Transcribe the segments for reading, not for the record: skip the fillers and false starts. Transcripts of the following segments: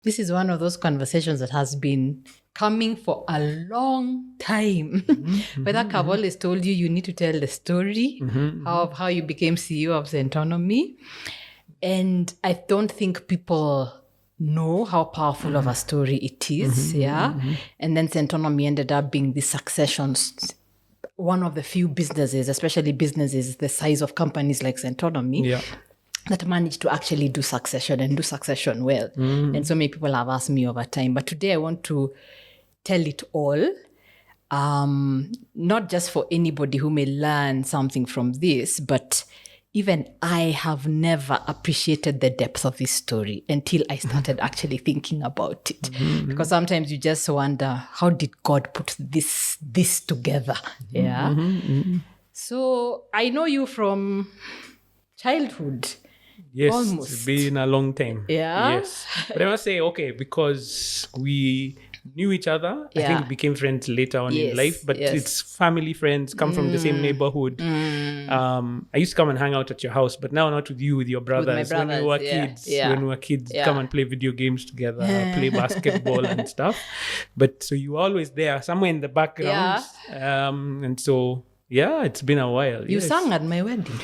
This is one of those conversations that has been coming for a long time. Waithaka, I've always told you need to tell the story of how you became CEO of Centonomy. And I don't think people know how powerful of a story it is. And then Centonomy ended up being the one of the few businesses, especially businesses the size of companies like Centonomy, that managed to actually do succession and do succession well. And so many people have asked me over time. But today I want to tell it all, not just for anybody who may learn something from this, but even I have never appreciated the depth of this story until I started actually thinking about it. Because sometimes you just wonder, how did God put this together? So I know you from childhood. Yes, almost. It's been a long time. Yeah. Yes. But I must say, okay, because we knew each other, I think we became friends later on in life, but it's family friends, come from the same neighborhood. I used to come and hang out at your house, but now not with you, with your brothers. When we were kids, come and play video games together, play basketball and stuff. But so you were always there, somewhere in the background. And so, it's been a while. You sang at my wedding.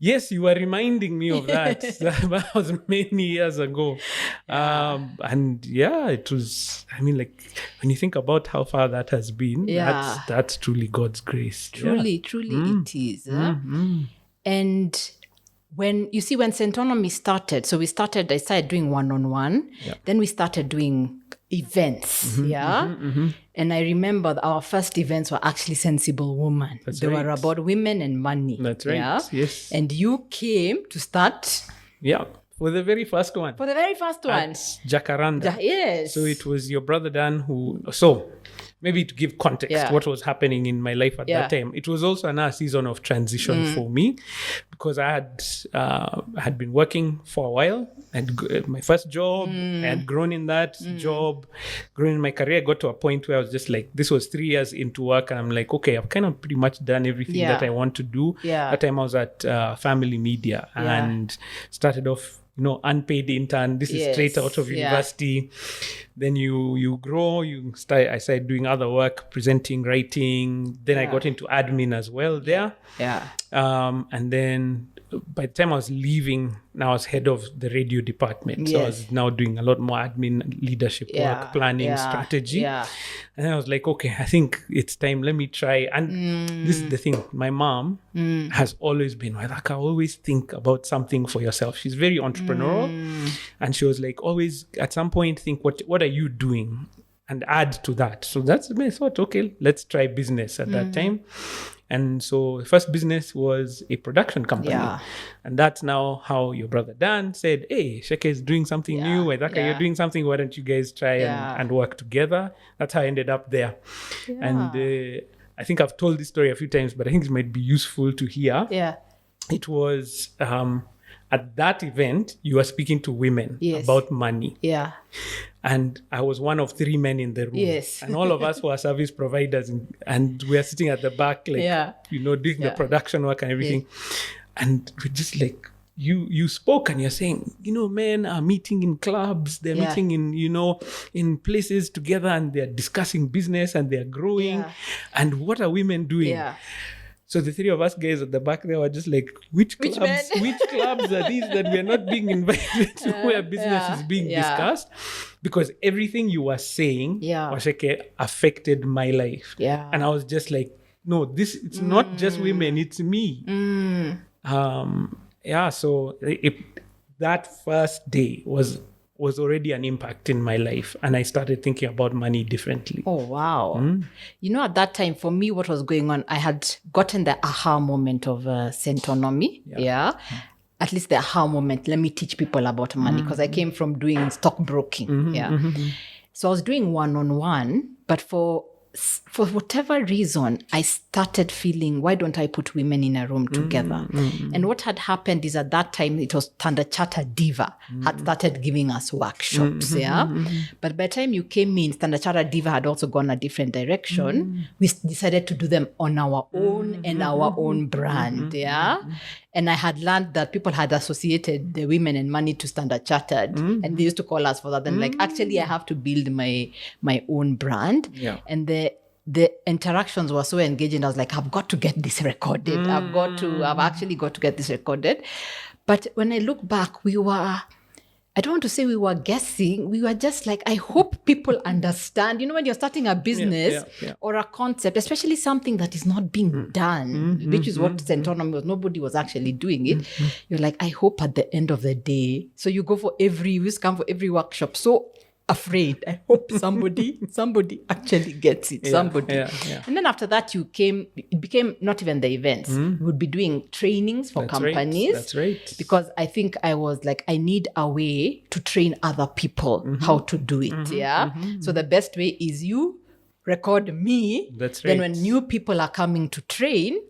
Yes, you were reminding me of that. That was many years ago. And it was, I mean, like, when you think about how far that has been, that's truly God's grace. Truly it is. And when Centonomy started, I started doing one-on-one. Then we started doing events. And I remember our first events were actually Sensible Woman. They were about women and money. That's right. Yes. And you came to start. For the very first one. At Jacaranda. Yes. So it was your brother Dan who... So maybe to give context, what was happening in my life at that time. It was also another season of transition for me, because I had been working for a while, and my first job, I had grown in that job, grown in my career, got to a point where I was just like, this was 3 years into work, and I'm like, okay, I've kind of pretty much done everything that I want to do. That time I was at Family Media and started off, unpaid intern. This is straight out of university. Then you grow, I started doing other work, presenting, writing. Then I got into admin as well there. And then by the time I was leaving, now I was head of the radio department. So I was now doing a lot more admin, leadership work, planning, strategy. And then I was like, okay, I think it's time. Let me try. And this is the thing. My mom has always been, Waithaka, always think about something for yourself. She's very entrepreneurial. And she was like, always at some point think, what are you doing? And add to that. So that's when I thought, okay, let's try business at that time. And so the first business was a production company. And that's now how your brother Dan said, hey, Sheke is doing something new. Waithaka, you're doing something. Why don't you guys try and work together? That's how I ended up there. And I think I've told this story a few times, but I think it might be useful to hear. It was at that event, you were speaking to women about money. And I was one of 3 men in the room. And all of us were service providers. And we are sitting at the back, like, doing the production work and everything. And we're just like, you spoke and you're saying, men are meeting in clubs. They're meeting in places together, and they're discussing business and they're growing. And what are women doing? So the 3 of us guys at the back there were just like, which clubs are these that we're not being invited to where business is being discussed? Because everything you were saying, Waceke, affected my life. And I was just like, no, it's not just women, it's me. So that first day was already an impact in my life, and I started thinking about money differently. Oh, wow. At that time, for me, what was going on, I had gotten the aha moment of Centonomy. At least the aha moment, let me teach people about money, because I came from doing stockbroking. So I was doing one-on-one, but for whatever reason, I started feeling, why don't I put women in a room together? And what had happened is at that time, it was Standard Chartered Diva had started giving us workshops, But by the time you came in, Standard Chartered Diva had also gone a different direction. We decided to do them on our own and our own brand, And I had learned that people had associated the women and money to Standard Chartered, and they used to call us for that. And like, actually, I have to build my own brand. Yeah. And the interactions were so engaging. I was like, I've got to get this recorded. I've actually got to get this recorded. But when I look back, I don't want to say we were guessing. We were just like, I hope people understand. You know, when you're starting a business or a concept, especially something that is not being done, which is what Centonomy was, nobody was actually doing it. You're like, I hope at the end of the day. So you come for every workshop. So afraid. I hope somebody actually gets it. Somebody. And then after that, it became not even the events. We would be doing trainings for companies. That's right. Because I think I was like, I need a way to train other people how to do it. So the best way is you record me. That's right. Then when new people are coming to train,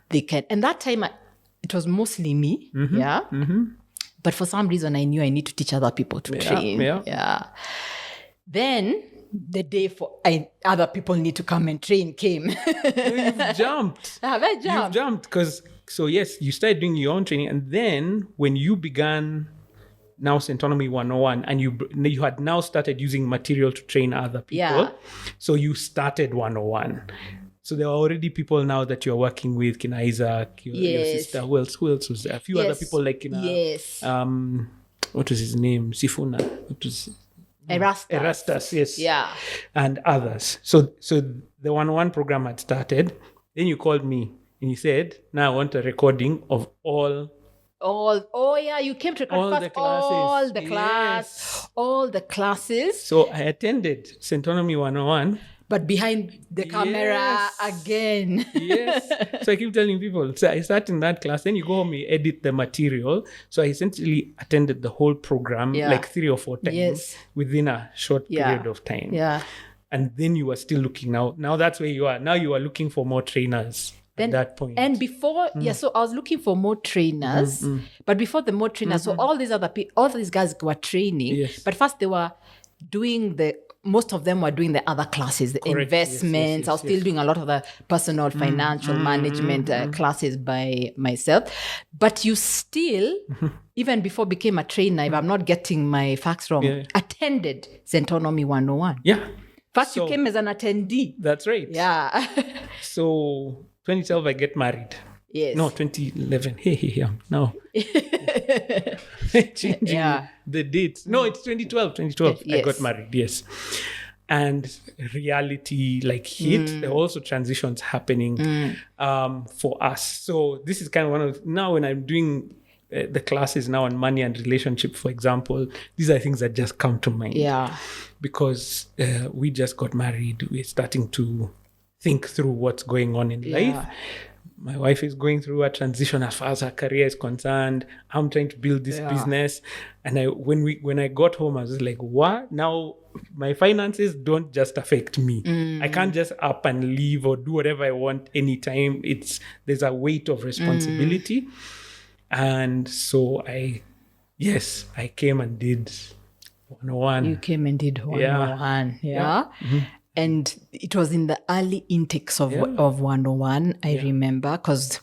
they can. And that time, it was mostly me. But for some reason, I knew I need to teach other people to train. Then the day for other people need to come and train came. You've jumped. Have I jumped? You've jumped because, yes, you started doing your own training. And then when you began now Centonomy 101 and you had now started using material to train other people. So you started 101. So there are already people now that you're working with, Kina Isaac, your sister. Who else was there? A few other people like Kina. What was his name? Sifuna. What was Erastus, yes. Yeah. And others. So the 101 program had started. Then you called me and you said, now I want a recording of all. You came to record all the classes. So I attended Centonomy 101. But behind the camera again. So I keep telling people, so I sat in that class, then you go home, you edit the material. So I essentially attended the whole program like 3 or 4 times within a short period of time. And then you were still looking now. Now that's where you are. Now you are looking for more trainers at that point. And before, so I was looking for more trainers. But before the more trainers, so all these guys were training. But first they were doing most of them were doing the other classes, the investments. I was still doing a lot of the personal financial management classes by myself. But you still, even before became a trainer, if I'm not getting my facts wrong, attended Centonomy 101. First you came as an attendee. That's right. So 2012, I get married. No, 2011. Hey, now. Changing the dates. No, it's 2012. 2012. I got married, yes. And reality hit. There are also transitions happening for us. So this is kind of one of, now when I'm doing the classes now on money and relationship, for example, these are things that just come to mind. Because we just got married. We're starting to think through what's going on in life. My wife is going through a transition as far as her career is concerned. I'm trying to build this business. And when I got home, I was like, what? Now my finances don't just affect me. I can't just up and leave or do whatever I want anytime. There's a weight of responsibility. And so I came and did 101. You came and did 101. And it was in the early intakes of 101, I remember, because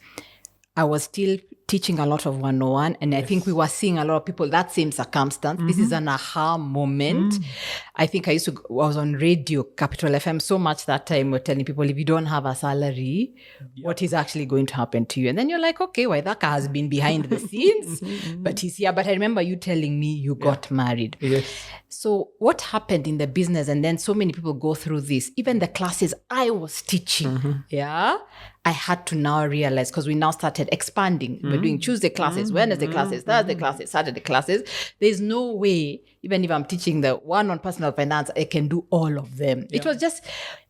I was still teaching a lot of 101. And I think we were seeing a lot of people, that same circumstance. This is an aha moment. I think I was on radio, Capital FM, so much that time we're telling people, if you don't have a salary, what is actually going to happen to you? And then you're like, okay, Waithaka has been behind the scenes, but he's here. But I remember you telling me you got married. So what happened in the business? And then so many people go through this, even the classes I was teaching, I had to now realize, because we now started expanding. We're doing Tuesday classes, Wednesday classes, Thursday classes, Saturday classes. There's no way, even if I'm teaching the one on personal finance, I can do all of them. It was just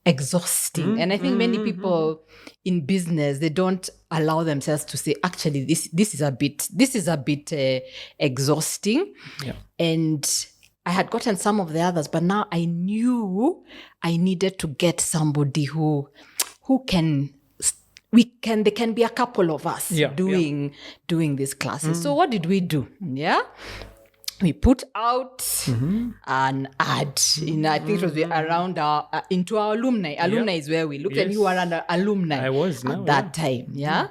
exhausting. And I think many people in business, they don't allow themselves to say, actually, this is a bit exhausting. And I had gotten some of the others, but now I knew I needed to get somebody who can, there can be a couple of us doing these classes. So what did we do? we put out an ad in, I think it was around into our alumni. Alumni is where we looked, and you were under alumni. I was now, at that time. Yeah.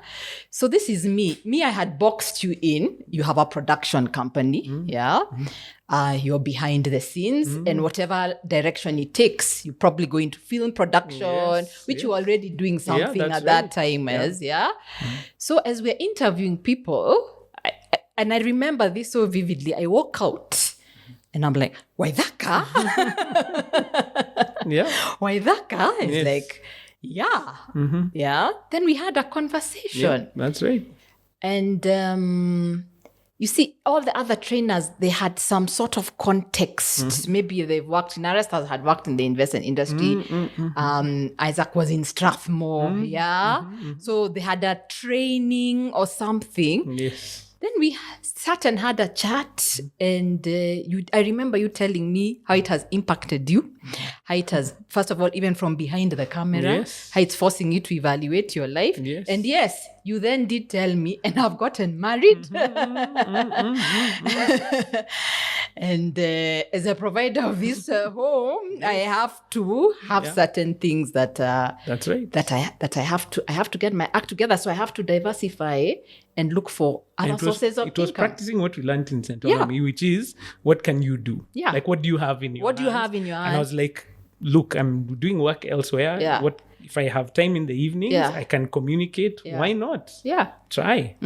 So this is me. I had boxed you in. You have a production company. Yeah. You're behind the scenes, and whatever direction it takes, you're probably going to film production, which you're already doing something at that time So as we're interviewing people, and I remember this so vividly, I walk out and I'm like, Waithaka? Waithaka is like, Then we had a conversation. That's right. And you see, all the other trainers, they had some sort of context. Maybe they've worked in Arestas, had worked in the investment industry. Isaac was in Strathmore, So they had a training or something. Yes. Then we sat and had a chat, and I remember you telling me how it has impacted you, how it has, first of all, even from behind the camera, how it's forcing you to evaluate your life. Yes. And yes, you then did tell me, and I've gotten married. And as a provider of this home, I have to have certain things that that's right. that I have to get my act together. So I have to diversify and look for other sources of income. It was practicing what we learned in Centonomy, which is, what can you do? Yeah. Like, what do you have in your What hands? do you have in your hands? And I was like, look, I'm doing work elsewhere. Yeah. What if I have time in the evenings? I can communicate. Yeah. Why not? Yeah. Try.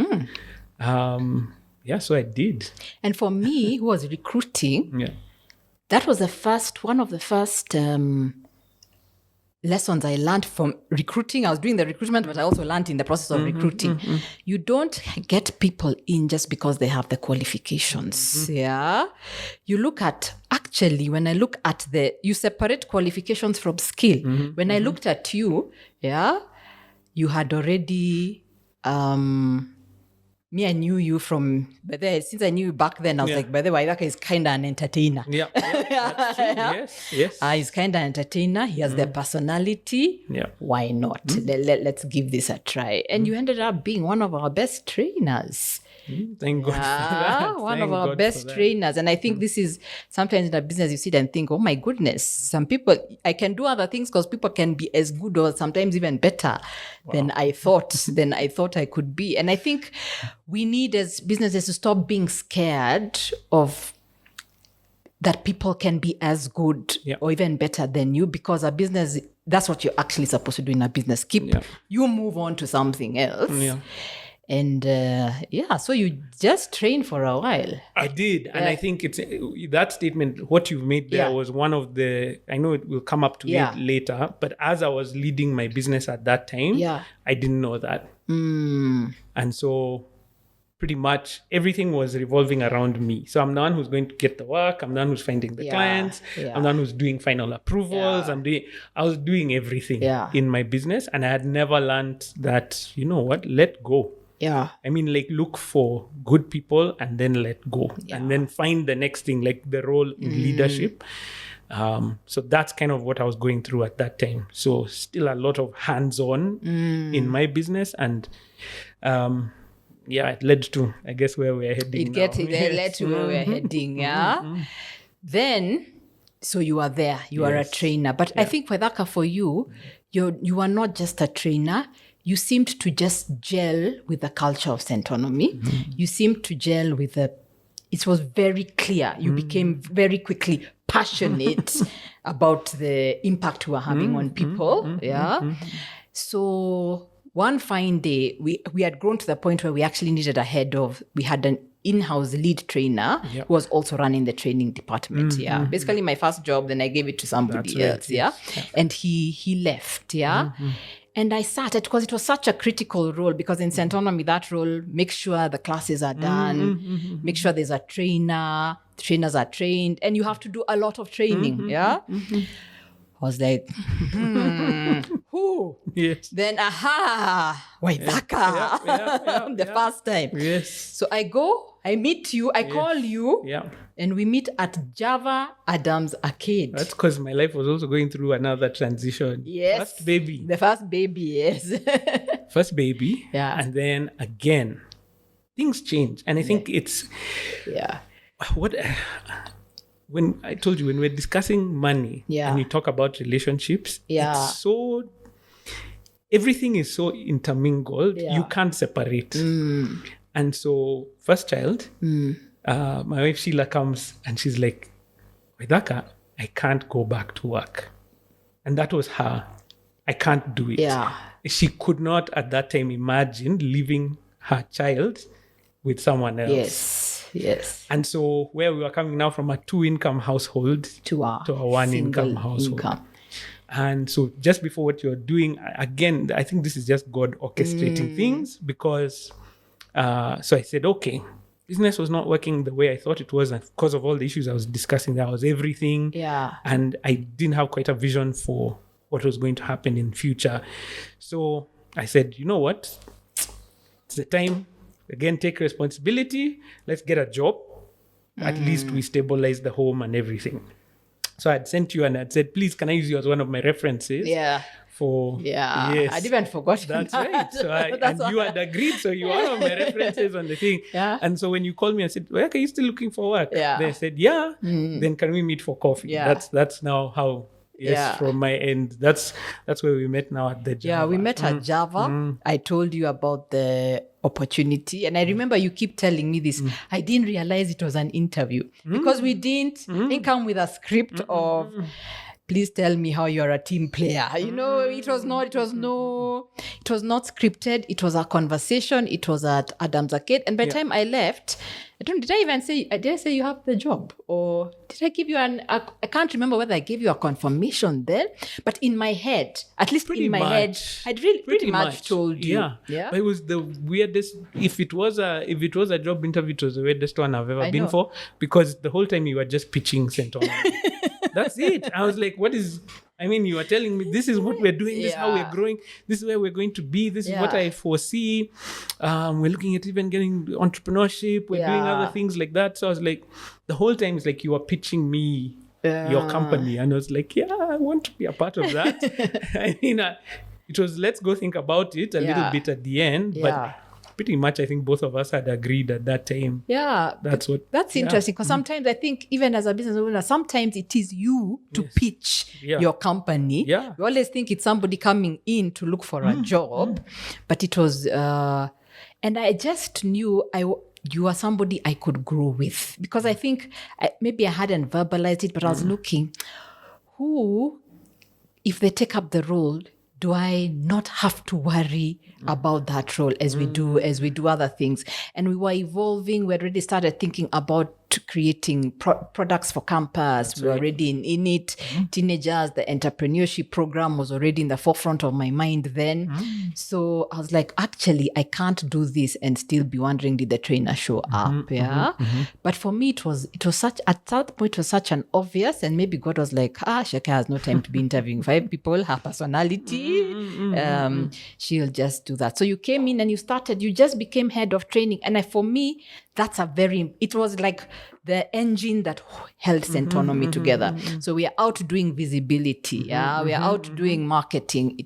So I did. And for me, who was recruiting, that was one of the first lessons I learned from recruiting. I was doing the recruitment, but I also learned in the process of recruiting. You don't get people in just because they have the qualifications. Yeah. You look at, actually, when I look at you separate qualifications from skill. When I looked at you, you had already, I knew you from, since I knew you back then, I was like, by the way, Waithaka is kind of an entertainer. Yeah, that's true. Yes. He's kind of an entertainer. He has the personality. Yeah. Why not? Let's give this a try. And you ended up being one of our best trainers. Thank God for that. One of our best trainers. And I think this is, sometimes in a business you sit and think, oh my goodness, some people, I can do other things because people can be as good or sometimes even better than I thought I could be. And I think we need as businesses to stop being scared of that people can be as good or even better than you, because a business, that's what you're actually supposed to do in a business. You move on to something else. Yeah. And so you just trained for a while. I did. And I think it's that statement, what you've made there was one of the, I know it will come up to it later, but as I was leading my business at that time, I didn't know that. And so pretty much everything was revolving around me. So I'm the one who's going to get the work. I'm the one who's finding the clients. I'm the one who's doing final approvals. I was doing everything in my business, and I had never learned that, you know what, let go. Yeah. I mean, like, look for good people and then let go. And then find the next thing, like the role in leadership. So that's kind of what I was going through at that time. So still a lot of hands-on in my business. And it led to, I guess, where we're heading It led to where we're heading, Then, so you are there. You are a trainer. But I think, Waithaka, for you, you are not just a trainer. You seemed to just gel with the culture of Centonomy. You seemed to gel with it was very clear. You became very quickly passionate about the impact you were having on people. So one fine day, we had grown to the point where we actually needed we had an in-house lead trainer who was also running the training department. Basically my first job, then I gave it to somebody else. And he left. And I sat it because it was such a critical role, because in Centonomy, that role makes sure the classes are done, make sure there's a trainer, trainers are trained, and you have to do a lot of training. I was like, who? Yes. Then, Waithaka, the first time. Yes. So I meet you, I call you, and we meet at Java Adams Arcade. That's because my life was also going through another transition. Yes. First baby. The first baby, yes. First baby. Yeah. And then again, things change. And I think it's... when I told you, when we're discussing money and you talk about relationships, it's so, everything is so intermingled, you can't separate. And so, first child, my wife Sheila comes and she's like, Waithaka, I can't go back to work. And that was her. I can't do it. Yeah. She could not at that time imagine leaving her child with someone else. Yes. And so where we were coming now from a 2-income household to a 1-income household. And so just before what you're doing, again, I think this is just God orchestrating things because, so I said, okay, business was not working the way I thought it was. And because of all the issues I was discussing, that was everything. Yeah. And I didn't have quite a vision for what was going to happen in future. So I said, you know what? It's the time, again, take responsibility. Let's get a job. At least we stabilize the home and everything. So I'd sent you and I'd said, please, can I use you as one of my references? Yeah. Yes. I'd even forgotten That's that. right. So and you had agreed. So you were one of my references on the thing. Yeah. And so when you called me and said, well, are you still looking for work? Yeah. They said, yeah. Then can we meet for coffee? Yeah. That's now how. Yes, from my end. That's where we met now at the Java. Yeah, we met at Java. I told you about the opportunity. And I remember you keep telling me this. I didn't realize it was an interview because we didn't come with a script of, please tell me how you're a team player. You know, it was not scripted. It was a conversation. It was at Adam's Arcade. And by the time I left, did I say you have the job? Or did I give you I can't remember whether I gave you a confirmation then, but in my head, at least pretty in my head, I'd really pretty much told you. Yeah. But it was the weirdest, if it was a job interview, it was the weirdest one I've ever been for, because the whole time you were just pitching Centonomy. That's it. I was like, you were telling me this is what we're doing, this is how we're growing, this is where we're going to be, this is what I foresee. We're looking at even getting entrepreneurship, we're doing other things like that. So I was like, the whole time it's like you were pitching me your company. And I was like, yeah, I want to be a part of that. It was, let's go think about it a little bit at the end. But pretty much I think both of us had agreed at that time. Yeah. That's interesting because sometimes I think even as a business owner, sometimes it is you to pitch your company. Yeah. We always think it's somebody coming in to look for a job, but it was, and I just knew you are somebody I could grow with because I think maybe I hadn't verbalized it, but I was looking who, if they take up the role, do I not have to worry about that role as we do other things? And we were evolving. We already started thinking about creating products for campus. We were already in it. Teenagers, the entrepreneurship program was already in the forefront of my mind then. So I was like, actually, I can't do this and still be wondering, did the trainer show up? But for me, it was such, at that point, it was such an obvious, and maybe God was like, Shaka has no time to be interviewing 5 people, her personality, she'll just do that. So you came in and you just became head of training. And for me, it was like the engine that held Centonomy together. So we are out doing visibility. We are out doing marketing.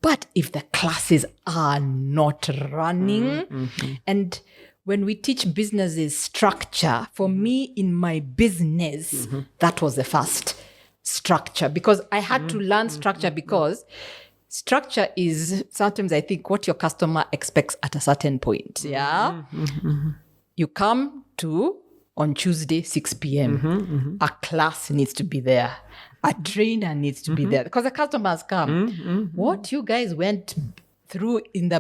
But if the classes are not running, and when we teach businesses structure, for me in my business, that was the first structure, because I had to learn structure because structure is sometimes, I think, what your customer expects at a certain point. You come on Tuesday, 6 p.m. A class needs to be there. A trainer needs to be there because the customers come. What you guys went through in the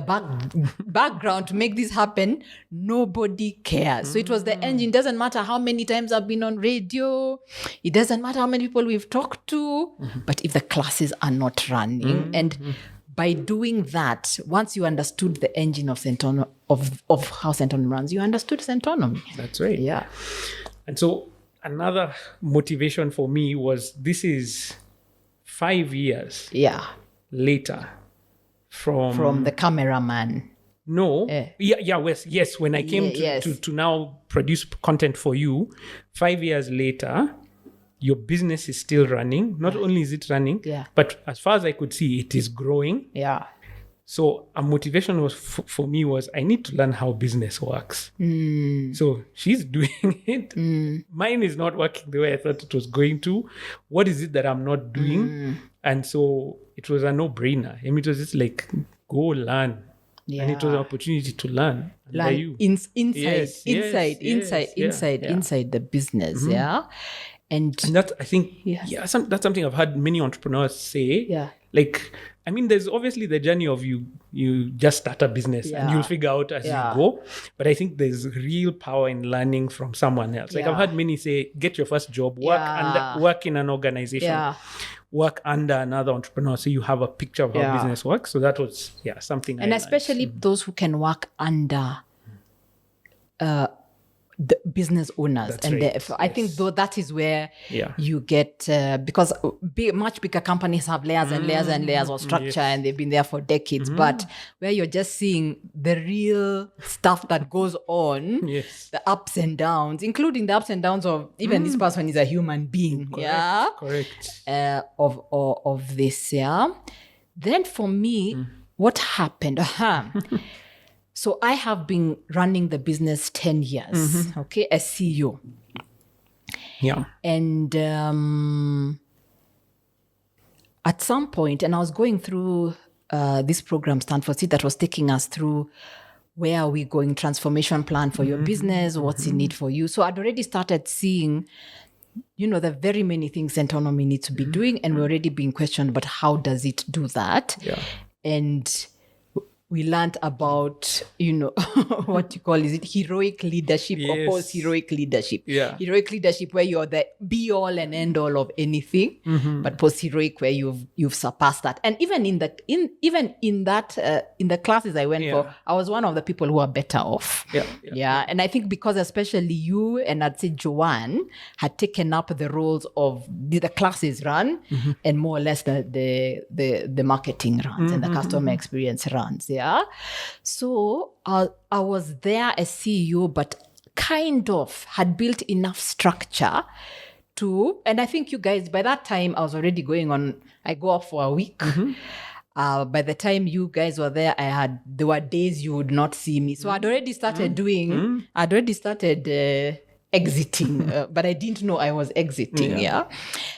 background to make this happen, nobody cares. So it was the engine. Doesn't matter how many times I've been on radio. It doesn't matter how many people we've talked to. But if the classes are not running, and by doing that, once you understood the engine of Centonomy, of how Centonomy runs, you understood Centonomy. That's right. Yeah. And so another motivation for me was, this is 5 years later from the Cameraman. No. Yes. When I came to now produce content for you, 5 years later, your business is still running. Not only is it running, but as far as I could see, it is growing. Yeah. So a motivation was for me was I need to learn how business works. So she's doing it. Mine is not working the way I thought it was going to. What is it that I'm not doing? And so it was a no-brainer. I mean, it was just like, go learn. Yeah. And it was an opportunity to learn. Inside the business. Yeah. And that, I think, that's something I've heard many entrepreneurs say. Yeah. Like, I mean, there's obviously the journey of you just start a business and you'll figure out as you go. But I think there's real power in learning from someone else. Like I've heard many say, get your first job, work in an organization, work under another entrepreneur so you have a picture of how business works. So that was something. And especially those who can work under the business owners. That's and right. I think though that is where you get, because much bigger companies have layers and layers and layers of structure and they've been there for decades, but where you're just seeing the real stuff that goes on, the ups and downs, including the ups and downs of even this person is a human being. Correct. Of this, Then for me, what happened? So I have been running the business 10 years, as CEO. Yeah. And at some point, and I was going through this program, Stanford Seed, that was taking us through where are we going, transformation plan for your business, what's in it for you. So I'd already started seeing, the very many things Centonomy needs to be doing, and we're already being questioned, but how does it do that? Yeah. And we learned about, what you call, is it heroic leadership or post-heroic leadership? Yeah. Heroic leadership where you're the be-all and end-all of anything, but post-heroic where you've surpassed that. And even in the classes I went for, I was one of the people who are better off. Yeah. And I think because especially you and I'd say Joanne had taken up the roles of the classes run and more or less the marketing runs and the customer experience runs. Yeah. So I was there as CEO, but kind of had built enough structure and I think you guys, by that time, I was already going on, I go up for a week. By the time you guys were there, there were days you would not see me. So I'd already started exiting, but I didn't know I was exiting.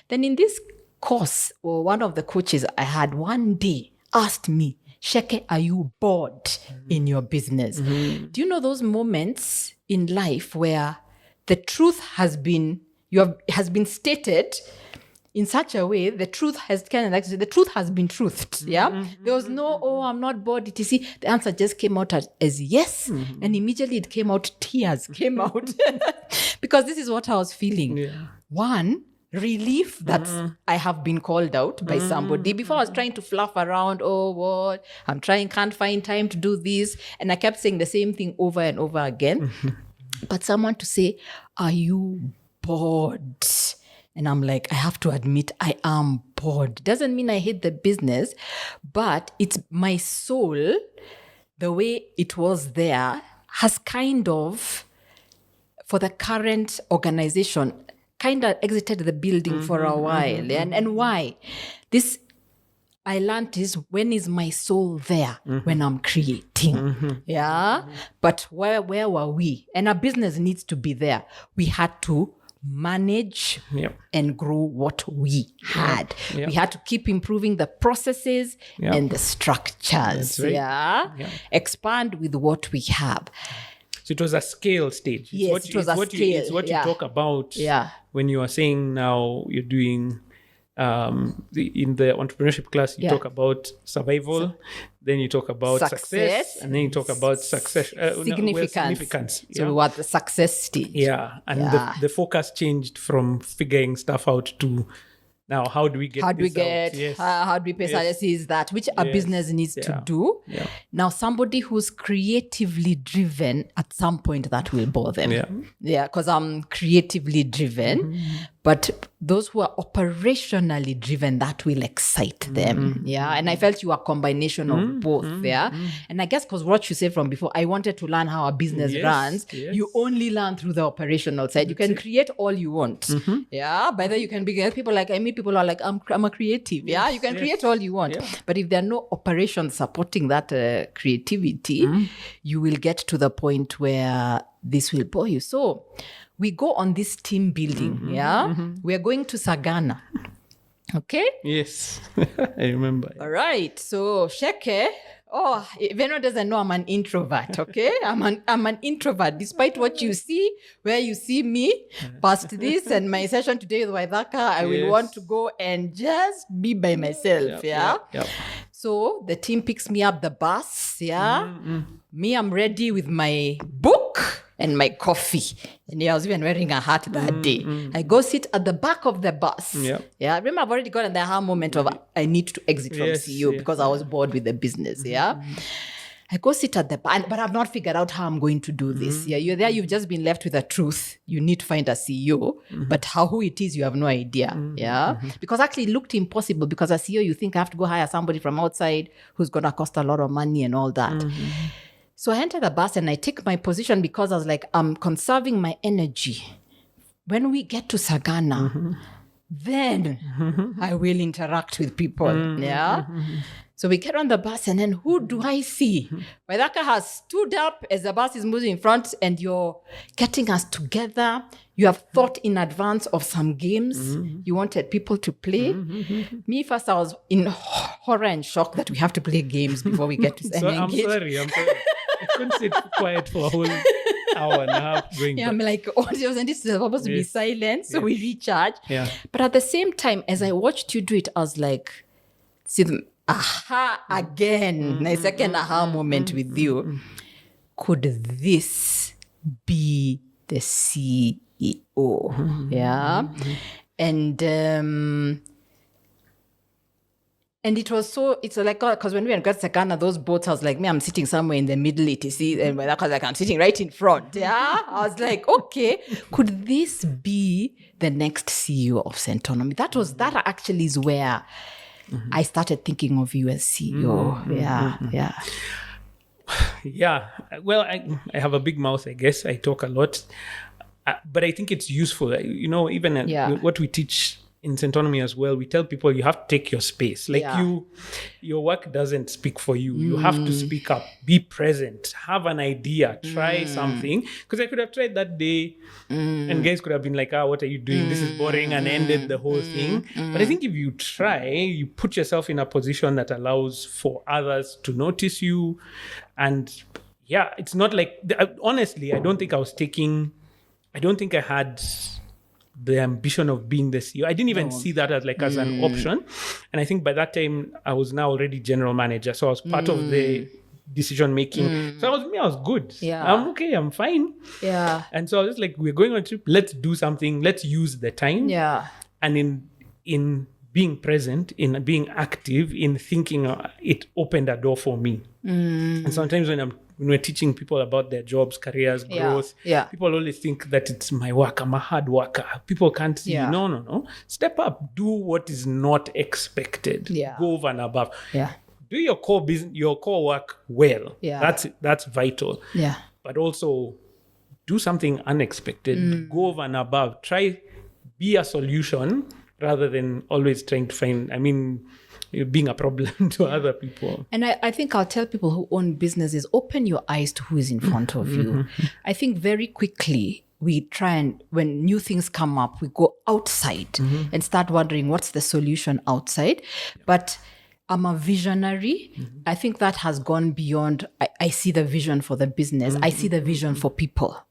Then in this course, one of the coaches I had one day asked me, Sheke, are you bored in your business? Do you know those moments in life where the truth has been stated in such a way, the truth has been truthed, There was no, I'm not bored, etc. The answer just came out as yes, and immediately it came out, tears came out. Because this is what I was feeling. One, relief that I have been called out by somebody. Before I was trying to fluff around, can't find time to do this. And I kept saying the same thing over and over again. But someone to say, are you bored? And I'm like, I have to admit, I am bored. Doesn't mean I hate the business, but it's my soul, the way it was there, has kind of, for the current organization, kind of exited the building for a while. And why? This, I learned is, when is my soul there? When I'm creating. But where were we? And our business needs to be there. We had to manage and grow what we had. We had to keep improving the processes and the structures. Expand with what we have. So it was a scale stage. It's what you talk about when you are saying now you're doing in the entrepreneurshship class, you talk about survival, then you talk about success, and then you talk about significance. So what the success stage. And the focus changed from figuring stuff out to now, how do we get how do we pay salaries? Is that which a business needs to do. Now, somebody who's creatively driven, at some point that will bore them. Because I'm creatively driven, But those who are operationally driven, that will excite them. Yeah. And I felt you were a combination of both. Yeah. And I guess because what you said from before, I wanted to learn how a business runs. Yes. You only learn through the operational side. You can create all you want. Yeah. By the way, you can be people like, I meet people who are like, I'm a creative. Yeah. You can create all you want. Yeah. But if there are no operations supporting that creativity, you will get to the point where this will bore you. So we go on this team building, We are going to Sagana. Okay? Yes, I remember. All right. So Waceke, if anyone doesn't know, I'm an introvert, okay? I'm an introvert. Despite what you see, where you see me, past this and my session today with Waithaka, I will want to go and just be by myself, Yep. So the team picks me up the bus, Me, I'm ready with my book and my coffee. And I was even wearing a hat that day. I go sit at the back of the bus. Yeah. Remember, I've already gotten the aha moment of I need to exit from CEO because I was bored with the business. I go sit at the back, but I've not figured out how I'm going to do this. You're there, you've just been left with the truth. You need to find a CEO, but who it is, you have no idea. Because actually it looked impossible because as CEO, you think I have to go hire somebody from outside who's going to cost a lot of money and all that. So I enter the bus and I take my position because I was like, I'm conserving my energy. When we get to Sagana, then I will interact with people. So we get on the bus and then who do I see? Waithaka has stood up as the bus is moving in front and you're getting us together. You have thought in advance of some games you wanted people to play. Me, first, I was in horror and shock that we have to play games before we get to I'm sorry. I couldn't sit quiet for a whole hour and a half doing that. I'm like, and this is supposed to be silent, so we recharge. But at the same time, as I watched you do it, I was like, see them, aha, again. A second aha moment with you. Could this be the CEO? And it was so, it's like, because when we got Sagana, those boats, I was like, I'm sitting somewhere in the middle, etc. And I was like, I'm sitting right in front. I was like, okay, could this be the next CEO of Centonomy? That actually is where I started thinking of you as CEO. Yeah. Well, I have a big mouth, I guess. I talk a lot. But I think it's useful. Even what we teach in Centonomy as well, we tell people you have to take your space. Your work doesn't speak for you. You have to speak up, be present, have an idea, try something. Because I could have tried that day and guys could have been like, what are you doing? This is boring, and ended the whole thing. But I think if you try, you put yourself in a position that allows for others to notice you. And it's not like, honestly, I don't think I had the ambition of being the CEO. I didn't even see that as an option. And I think by that time, I was now already general manager. So I was part of the decision making. So I was good. I'm okay, I'm fine. And so I was like, we're going on a trip. Let's do something. Let's use the time. And in being present, in being active, in thinking, it opened a door for me. And sometimes when we're teaching people about their jobs, careers, growth, people always think that it's my work. I'm a hard worker. People can't see. No. Step up. Do what is not expected. Go over and above. Do your core business, your core work well. That's vital. But also do something unexpected. Go over and above. Try be a solution rather than always trying to find. Being a problem to other people. And I think I'll tell people who own businesses, open your eyes to who is in front of you. I think very quickly we try and, when new things come up, we go outside and start wondering what's the solution outside. But I'm a visionary. I think that has gone beyond, I see the vision for the business. I see the vision for people.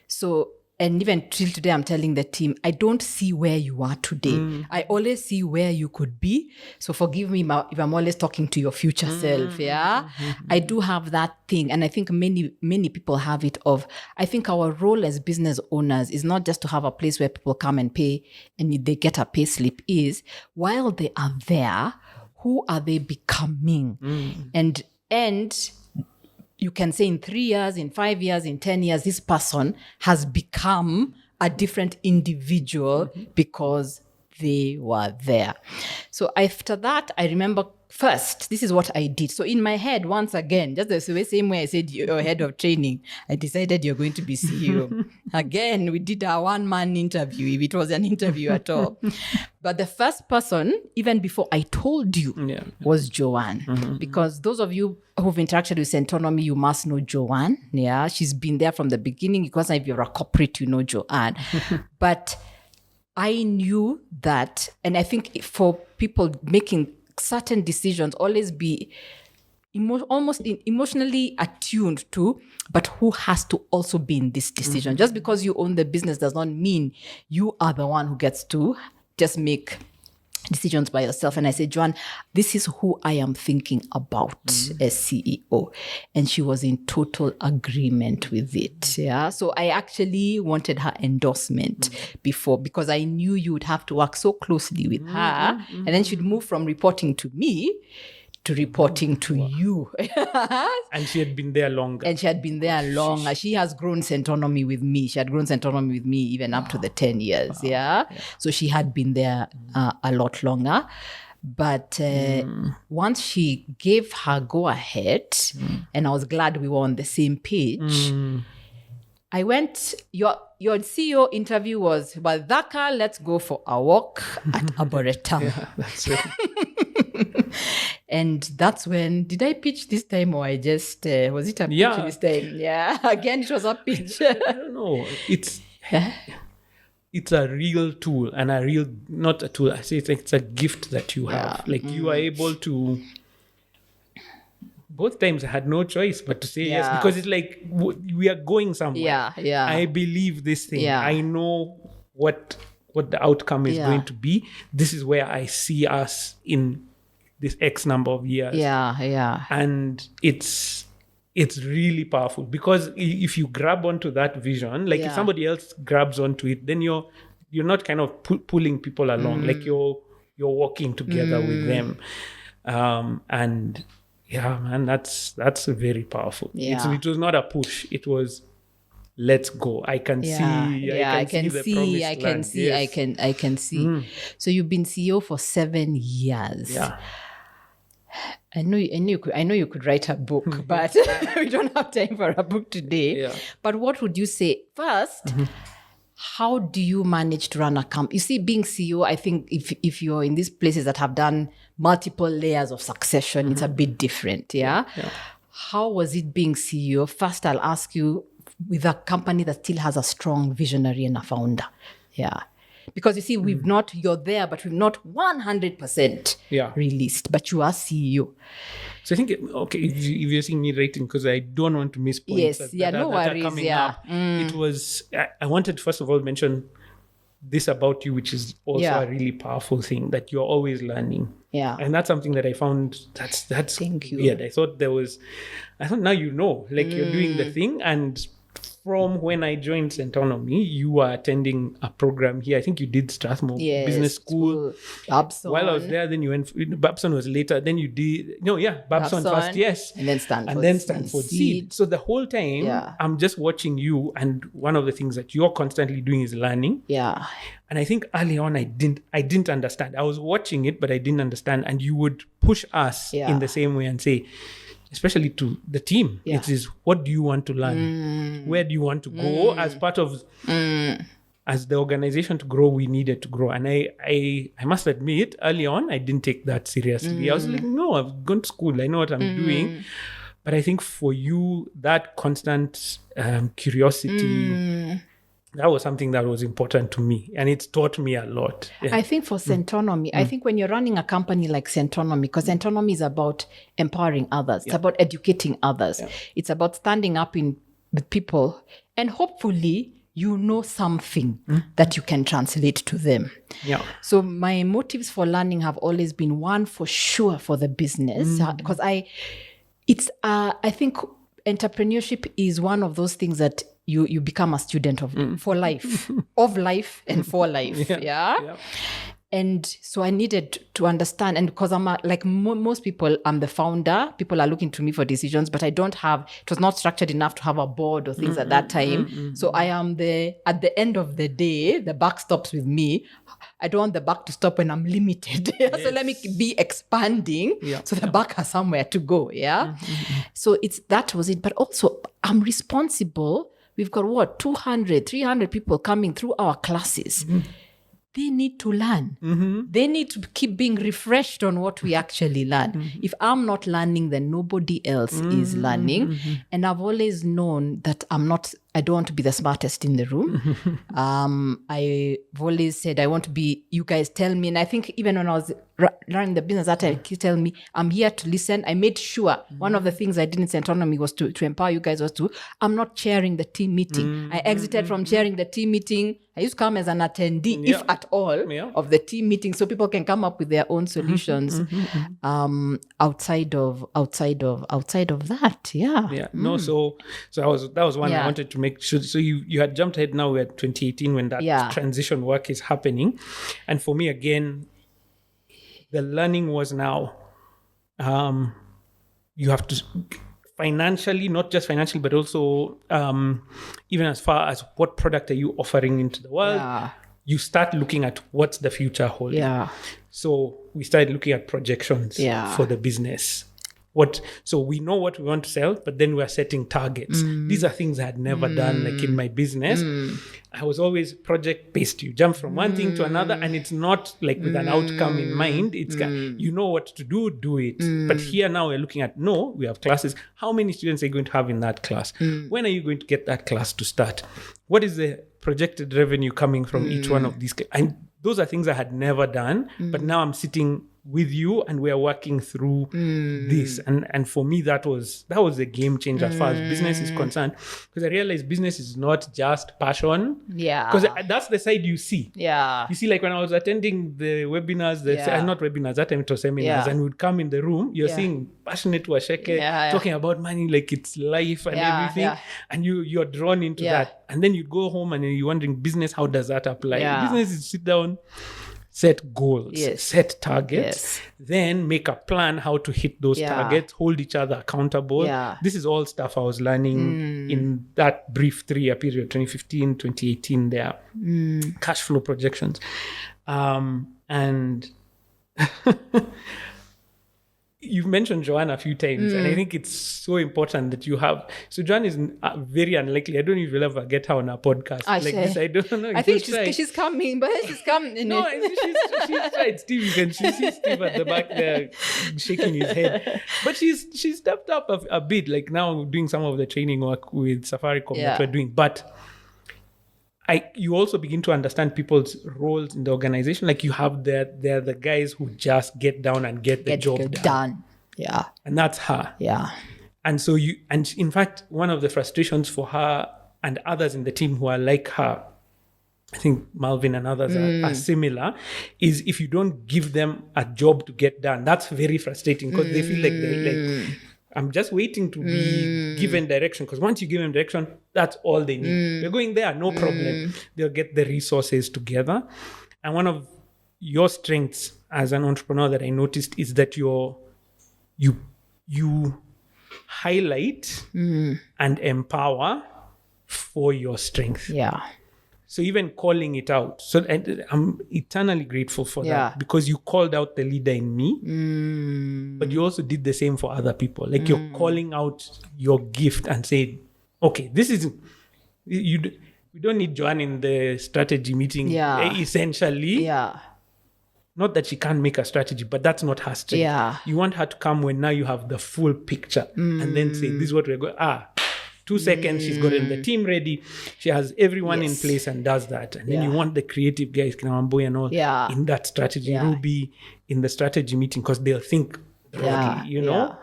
So, and even till today, I'm telling the team, I don't see where you are today. I always see where you could be. So forgive me if I'm always talking to your future self, I do have that thing. And I think many people have it of, I think our role as business owners is not just to have a place where people come and pay and they get a pay slip, is while they are there, who are they becoming? And you can say in 3 years, in 5 years, in 10 years, this person has become a different individual because they were there. So after that, I remember first, this is what I did. So in my head, once again, just the same way I said you're head of training, I decided you're going to be CEO. Again, we did a one-man interview, if it was an interview at all. But the first person, even before I told you, was Joanne. Because those of you who've interacted with Centonomy, you must know Joanne. Yeah, she's been there from the beginning. Because if you're a corporate, you know Joanne. But I knew that, and I think for people making certain decisions, always be almost emotionally attuned to, but who has to also be in this decision. Just because you own the business does not mean you are the one who gets to just make decisions by yourself. And I said, Joanne, this is who I am thinking about as CEO. And she was in total agreement with it. Yeah. So I actually wanted her endorsement before, because I knew you would have to work so closely with her. And then she'd move from reporting to me to reporting to you. And she had been there longer. And she had been there longer. She has grown Centonomy with me. She had grown Centonomy with me even up to the 10 years. Yeah. So she had been there a lot longer. But once she gave her go ahead, and I was glad we were on the same page, I went, your CEO interview was, Waithaka, let's go for a walk at Arboretum. Yeah, that's it. And that's when, did I pitch this time or I just, was it a pitch this time? Yeah, again, it was a pitch. I don't know. It's a real tool, and not a tool. I say it's a gift that you have. Like you are able to, both times I had no choice but to say yes, because it's like, we are going somewhere. Yeah. I believe this thing. Yeah. I know what the outcome is going to be. This is where I see us in this X number of years. Yeah. And it's really powerful, because if you grab onto that vision, like if somebody else grabs onto it, then you're not kind of pulling people along, like you're walking together with them. And yeah, man, that's very powerful. It was not a push. It was, let's go. I can see. I can see. So you've been CEO for 7 years. Yeah. I know you could write a book, but we don't have time for a book today. Yeah. But what would you say first? How do you manage to run a company? You see, being CEO, I think if you're in these places that have done multiple layers of succession, it's a bit different. Yeah. How was it being CEO? First, I'll ask you, with a company that still has a strong visionary and a founder. Yeah. Because you see, you're there, but we've not 100% released, but you are CEO. So I think, if you're seeing me writing, because I don't want to miss points no worries. Up. It was, I wanted, first of all, mention this about you, which is also a really powerful thing, that you're always learning. Yeah. And that's something that I found that's Thank you. weird. I thought now you know, like you're doing the thing. And from when I joined Centonomy, you were attending a program here. I think you did Strathmore Business School. Babson. While I was there, then you went, Babson was later. Then you did, Babson first, yes. And then Stanford Seed. So the whole time, I'm just watching you. And one of the things that you're constantly doing is learning. Yeah. And I think early on, I didn't understand. I was watching it, but I didn't understand. And you would push us in the same way and say, especially to the team, it is, what do you want to learn? Where do you want to go? As part of, as the organization to grow, we needed to grow. And I must admit, early on, I didn't take that seriously. I was like, no, I've gone to school. I know what I'm doing. But I think for you, that constant curiosity, that was something that was important to me, and it's taught me a lot. I think for Centonomy, I think when you're running a company like Centonomy, because Centonomy is about empowering others, it's about educating others, it's about standing up with people, and hopefully you know something that you can translate to them. Yeah. So my motives for learning have always been, one, for sure, for the business, because I think entrepreneurship is one of those things that you become a student of for life, of life and for life. Yeah. And so I needed to understand, and because I'm most people, I'm the founder. People are looking to me for decisions, but it was not structured enough to have a board or things at that time. So I am at the end of the day, the buck stops with me. I don't want the buck to stop when I'm limited. So let me be expanding so the buck has somewhere to go. Yeah. So that was it. But also I'm responsible. We've got 200, 300 people coming through our classes. They need to learn. They need to keep being refreshed on what we actually learn. If I'm not learning, then nobody else is learning. And I've always known that I don't want to be the smartest in the room. I've always said, I want to be, you guys tell me. And I think even when I was running the business that time, you tell me, I'm here to listen. I made sure one of the things I did in Centonomy was to empower you guys I'm not chairing the team meeting. I exited from chairing the team meeting. I used to come as an attendee, if at all, of the team meeting, so people can come up with their own solutions outside of that. Yeah. Yeah. No, so that was one I wanted to make sure. So you had jumped ahead. Now we're at 2018 when that transition work is happening. And for me, again, the learning was now you have to financially, not just financially, but also even as far as what product are you offering into the world, you start looking at what's the future holding. Yeah. So we started looking at projections for the business. So we know what we want to sell, but then we're setting targets. These are things I had never done, like in my business. I was always project-based. You jump from one thing to another, and it's not like with an outcome in mind. It's you know what to do it. But here now we're looking at, we have classes. How many students are you going to have in that class? When are you going to get that class to start? What is the projected revenue coming from each one of these? And those are things I had never done, but now I'm sitting with you and we're working through this. And for me, that was a game changer as far as business is concerned, because I realized business is not just passion. Yeah. Because that's the side you see. Yeah. You see, like when I was attending the webinars, not webinars, that time it was seminars, and we'd come in the room, you're seeing passionate Waceke talking about money like it's life and everything. And you're drawn into that. And then you go home and you're wondering, business, how does that apply? Business is sit down, set goals, set targets, then make a plan how to hit those targets, hold each other accountable. This is all stuff I was learning in that brief 3-year period, 2015, 2018 there. Cash flow projections. And you've mentioned Joanne a few times, and I think it's so important that you have. So Joanne is very unlikely. I don't know if you'll ever get her on a podcast this. I don't know. I think she's coming, but she's coming. No, she's tried. Steve, you can see Steve at the back there shaking his head. But she's stepped up a bit, like now doing some of the training work with Safaricom that we're doing. But you also begin to understand people's roles in the organization. Like you have they're the guys who just get down and get the job done. Yeah. And that's her. Yeah. And so and in fact, one of the frustrations for her and others in the team who are like her, I think Malvin and others are similar, is if you don't give them a job to get done, that's very frustrating because they feel like they're like, I'm just waiting to be given direction, because once you give them direction, that's all they need. They're going there, no problem. They'll get the resources together. And one of your strengths as an entrepreneur that I noticed is that you highlight and empower for your strength. Yeah. So even calling it out. So I'm eternally grateful for that, because you called out the leader in me, but you also did the same for other people. Like you're calling out your gift and say, okay, this is, we don't need Joanne in the strategy meeting, essentially. Yeah. Not that she can't make a strategy, but that's not her strength. Yeah. You want her to come when now you have the full picture and then say, this is what we're going, 2 seconds, she's gotten the team ready. She has everyone in place and does that. And then you want the creative guys, Kinamamboy and all, in that strategy. Ruby in the strategy meeting, because they'll think broadly, you know?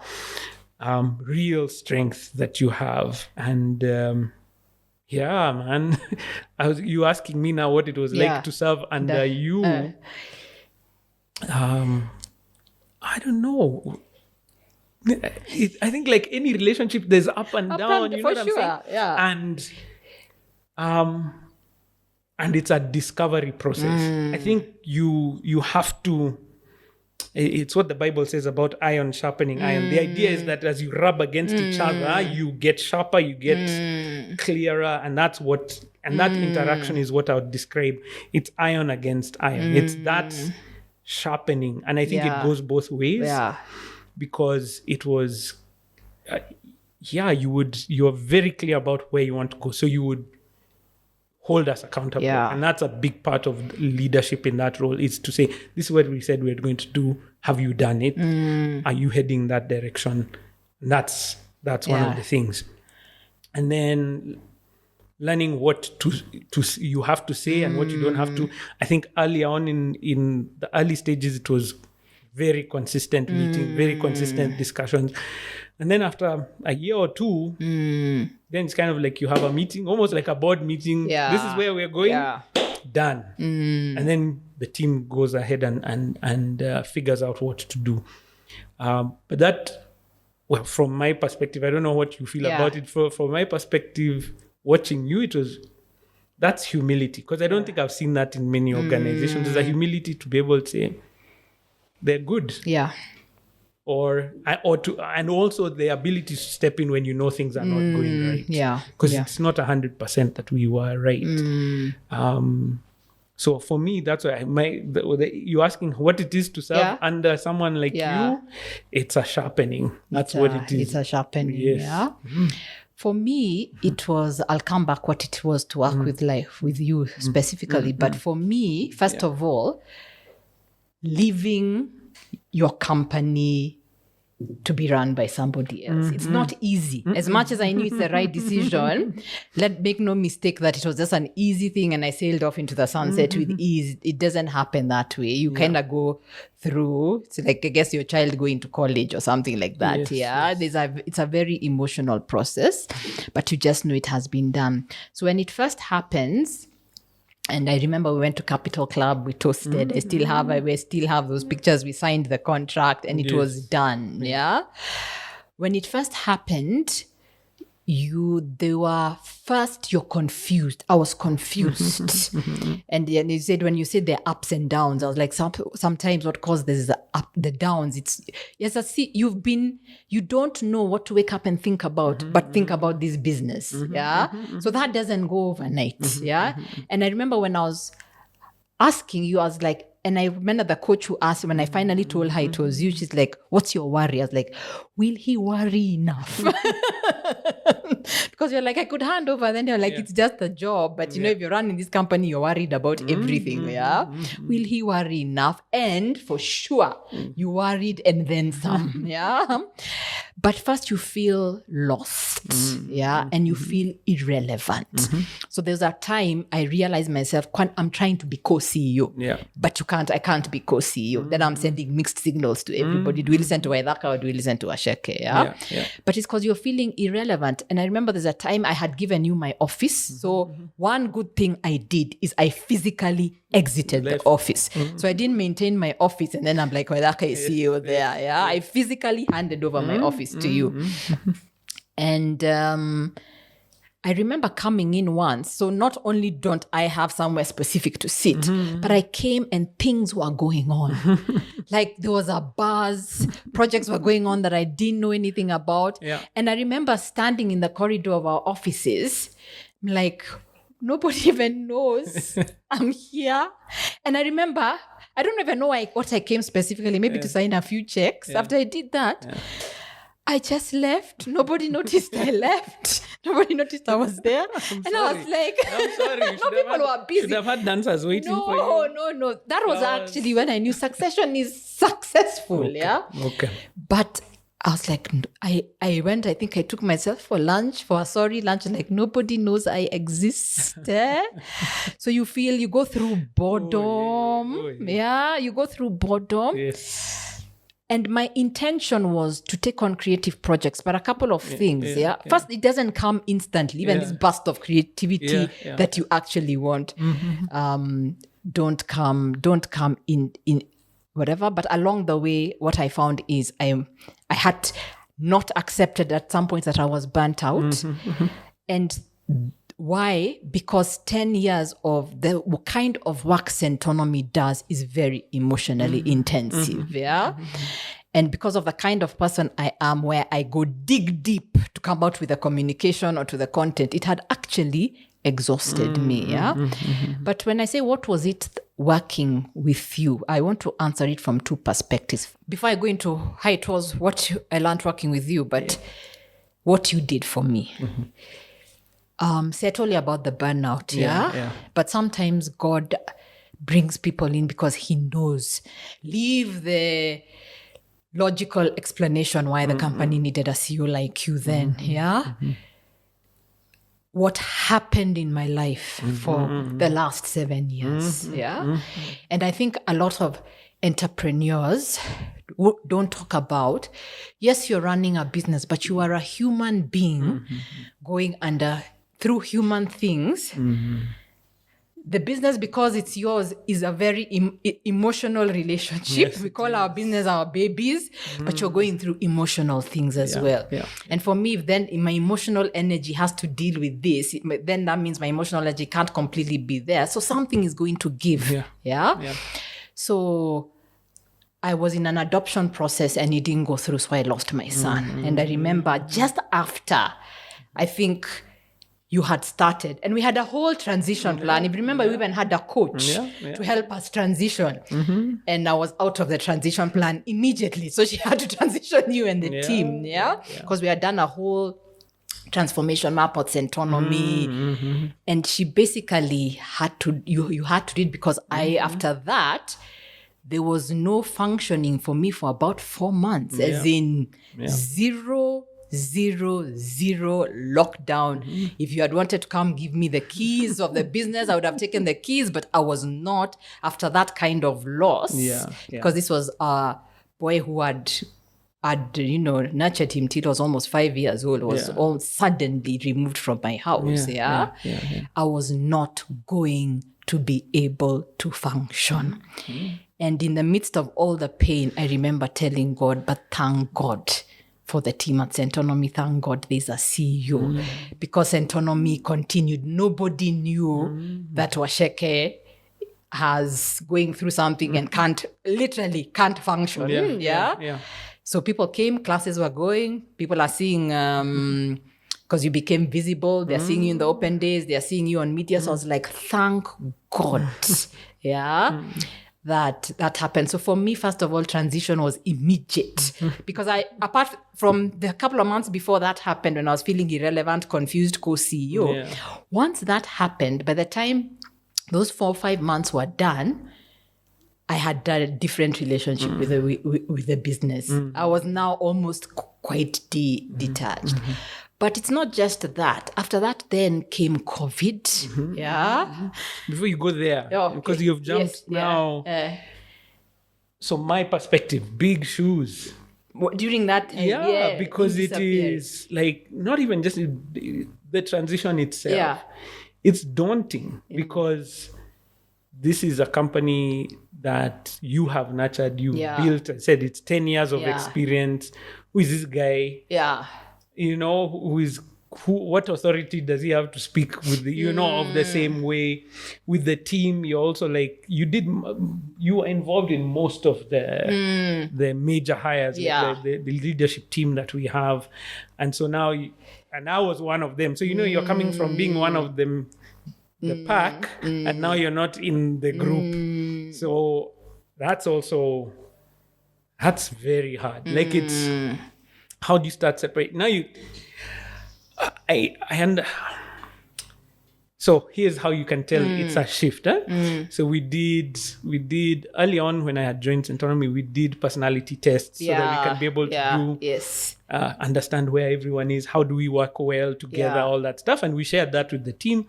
Real strength that you have. And man, you asking me now what it was like to serve under you. I don't know. I think like any relationship, there's up and down. You know what I'm saying? Yeah. And and it's a discovery process. I think you have to. It's what the Bible says about iron sharpening iron. The idea is that as you rub against each other, you get sharper, you get clearer, and that's what. And that interaction is what I would describe. It's iron against iron. It's that sharpening, and I think it goes both ways. Yeah. Because it was, you are very clear about where you want to go, so you would hold us accountable, and that's a big part of leadership in that role, is to say, this is what we said we're going to do. Have you done it? Are you heading that direction? That's one of the things. And then learning what to you have to say and what you don't have to. I think early on in the early stages, it was very consistent meeting, very consistent discussions. And then after a year or two, then it's kind of like you have a meeting, almost like a board meeting. Yeah. This is where we're going. Yeah. Done. And then the team goes ahead and figures out what to do. But that, well, from my perspective, I don't know what you feel about it. From my perspective, watching you, that's humility. Because I don't think I've seen that in many organizations. There's a humility to be able to say, they're good. Yeah. And also the ability to step in when you know things are not going right. Yeah. Because it's not 100% that we were right. So for me, that's why you're asking what it is to serve under someone like you. It's a sharpening. That's what it is. It's a sharpening. Yes. Yeah. For me, it was, I'll come back what it was to work with you specifically. But for me, first of all, leaving your company to be run by somebody else. It's not easy. As much as I knew it's the right decision, make no mistake that it was just an easy thing and I sailed off into the sunset with ease. It doesn't happen that way. You kind of go through, it's like, I guess, your child going to college or something like that. Yes. It's a very emotional process, but you just know it has been done. So when it first happens, and I remember we went to Capital Club, we toasted. I still have those pictures. We signed the contract and it was done. Yeah. When it first happened, you're confused. I was confused. And then you said, when you said the ups and downs, I was like, sometimes what causes this is the downs. You don't know what to wake up and think about, but think about this business. Yeah. So that doesn't go overnight. Yeah. And I remember when I was asking you, I was like, and I remember the coach who asked, when I finally told her it was you, she's like, what's your worry? I was like, will he worry enough? Because you're like, I could hand over. Then you're like, it's just a job. But you know, if you're running this company, you're worried about everything. Yeah. Will he worry enough? And for sure, you worried and then some. Yeah. But first you feel lost. Yeah. And you feel irrelevant. So there's a time I realized myself, I'm trying to be co-CEO. Yeah. But I can't be co-CEO. Then I'm sending mixed signals to everybody. Do we listen to Waithaka or do we listen to Waceke? Yeah? But it's because you're feeling irrelevant. And I remember there's a time I had given you my office. So one good thing I did is I physically exited the office. So I didn't maintain my office. And then I'm like, Waithaka is CEO there. Yeah. I physically handed over my office to you. And I remember coming in once. So not only don't I have somewhere specific to sit, but I came and things were going on. Like there was a buzz, projects were going on that I didn't know anything about. Yeah. And I remember standing in the corridor of our offices, like, nobody even knows I'm here. And I remember, I don't even know what I came specifically, maybe to sign a few checks. After I did that, I just left. Nobody noticed I left. Nobody noticed I was there. I was like, I'm sorry. People were busy. Should have had dancers waiting for you. No. That was actually when I knew succession is successful. Okay. Yeah. Okay. But I was like, I went, I think I took myself for lunch, lunch, and like nobody knows I exist. So you go through boredom. Yeah, you go through boredom. Yes. And my intention was to take on creative projects, but a couple of things. First, it doesn't come instantly, even this burst of creativity that you actually want. Don't come in whatever. But along the way, what I found is I had not accepted at some points that I was burnt out. And Why? Because 10 years of the kind of work Centonomy does is very emotionally intensive. Yeah. And because of the kind of person I am, where I go dig deep to come out with a communication or to the content, it had actually exhausted me. Yeah. But when I say what was it working with you, I want to answer it from two perspectives. Before I go into how it was what I learned working with you, but what you did for me. Say I told you about the burnout, yeah? But sometimes God brings people in because he knows. Leave the logical explanation why the company needed a CEO like you then, yeah? What happened in my life for the last 7 years, yeah? And I think a lot of entrepreneurs don't talk about, yes, you're running a business, but you are a human being going through human things. The business, because it's yours, is a very emotional relationship. Yes, we call our business our babies, but you're going through emotional things as well. And for me, then my emotional energy has to deal with this, then that means my emotional energy can't completely be there. So something is going to give. So I was in an adoption process and it didn't go through, so I lost my son. And I remember just after, I think you had started, and we had a whole transition plan. If you remember, we even had a coach to help us transition. And I was out of the transition plan immediately. So she had to transition you and the team, because we had done a whole transformation map at Centonomy. And she basically had to, you had to do it because after that, there was no functioning for me for about 4 months, as in zero lockdown. If you had wanted to come give me the keys of the business, I would have taken the keys, but I was not after that kind of loss. Because this was a boy who had nurtured him till he was almost 5 years old, was all suddenly removed from my house. I was not going to be able to function. And in the midst of all the pain, I remember telling God, but thank God for the team at Centonomy. Thank God there's a CEO. Because Centonomy continued. Nobody knew that Waceke has going through something and can't function. So people came, classes were going, people are seeing, because you became visible, they're seeing you in the open days, they're seeing you on media. So I was like, thank God. That happened. So for me, first of all, transition was immediate. Because apart from the couple of months before that happened, when I was feeling irrelevant, confused co-CEO, once that happened, by the time those 4 or 5 months were done, I had a different relationship with the business. I was now almost quite detached. But it's not just that. After that, then came COVID. Before you go there, because you've jumped now. So my perspective, big shoes. During that time, because it is like not even just the transition itself. It's daunting because this is a company that you have nurtured, you built. I said it's 10 years of experience. Who is this guy? What authority does he have to speak with of the same way with the team? You're also like, you were involved in most of the major hires, like the leadership team that we have. And so now, and I was one of them. So, you're coming from being one of them, the pack, and now you're not in the group. So that's very hard. Like it's, how do you start separating? Now so here's how you can tell it's a shift. So we did early on when I had joined Centonomy, we did personality tests so that we can be able to understand where everyone is, how do we work well together, all that stuff. And we shared that with the team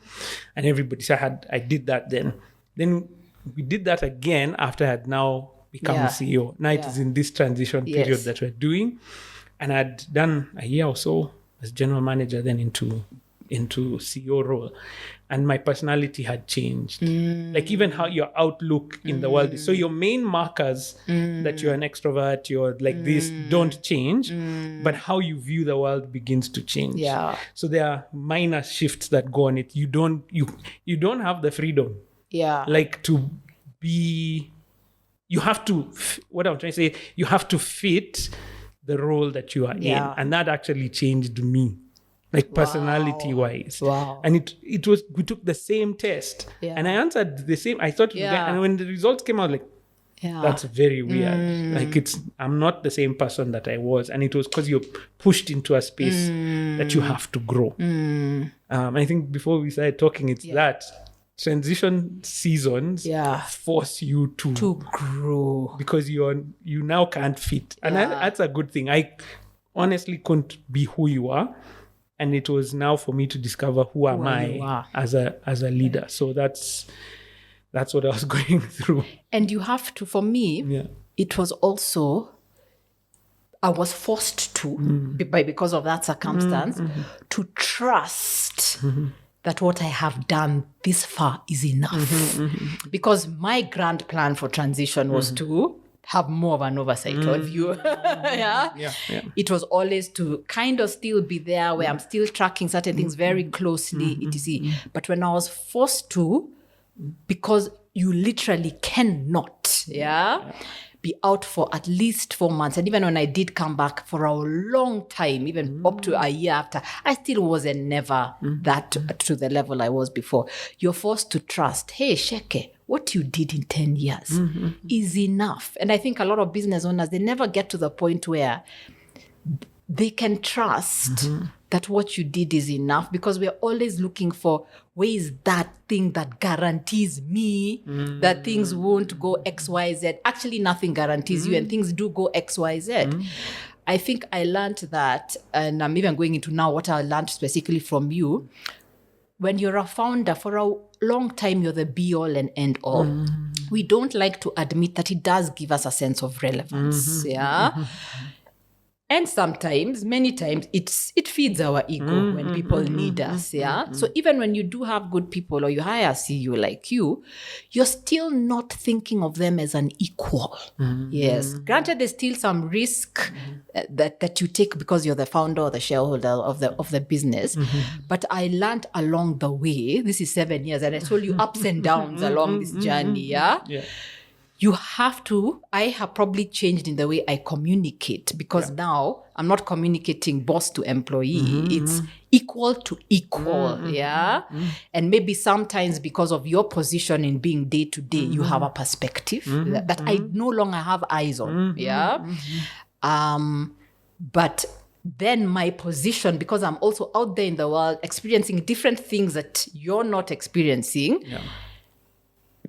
and everybody. So I did that then. Then we did that again after I had now become CEO. Now it is in this transition period that we're doing. And I'd done a year or so as general manager then into into CEO role, and my personality had changed. Like even how your outlook in the world is. So your main markers that you're an extrovert, you're like this, don't change, but how you view the world begins to change. Yeah. So there are minor shifts that go on it. You don't have the freedom. Yeah. Like to be, you have to, what I'm trying to say, you have to fit the role that you are in. And that actually changed me. Like personality wise. Wow. And it was, we took the same test and I answered the same. I thought, and when the results came out, like, that's very weird. Like I'm not the same person that I was. And it was because you're pushed into a space that you have to grow. I think before we started talking, it's that transition seasons force you to grow. Because you now can't fit. And that's a good thing. I honestly couldn't be who you are. And it was now for me to discover who am I as a leader. So that's what I was going through. And you have to, for me, it was also, I was forced to, because of that circumstance, to trust that what I have done this far is enough. Because my grand plan for transition was to have more of an oversight of you. It was always to kind of still be there where I'm still tracking certain things very closely, etc. But when I was forced to, because you literally cannot, be out for at least 4 months. And even when I did come back for a long time, even up to a year after, I still wasn't never that to the level I was before. You're forced to trust, hey, Sheke, what you did in 10 years is enough. And I think a lot of business owners, they never get to the point where they can trust that what you did is enough, because we're always looking for ways that thing that guarantees me that things won't go X, Y, Z. Actually, nothing guarantees you, and things do go X, Y, Z. I think I learned that, and I'm even going into now what I learned specifically from you. When you're a founder, for a long time, you're the be-all and end-all. We don't like to admit that it does give us a sense of relevance, And sometimes, many times, it feeds our ego when people need us, So even when you do have good people or you hire a CEO like you, you're still not thinking of them as an equal. Yes. Granted, there's still some risk that you take because you're the founder or the shareholder of the business. But I learned along the way, this is 7 years, and I told you ups and downs along this journey, You have to, I have probably changed in the way I communicate, because now I'm not communicating boss to employee. It's equal to equal, And maybe sometimes because of your position in being day to day, you have a perspective that I no longer have eyes on, But then my position, because I'm also out there in the world experiencing different things that you're not experiencing,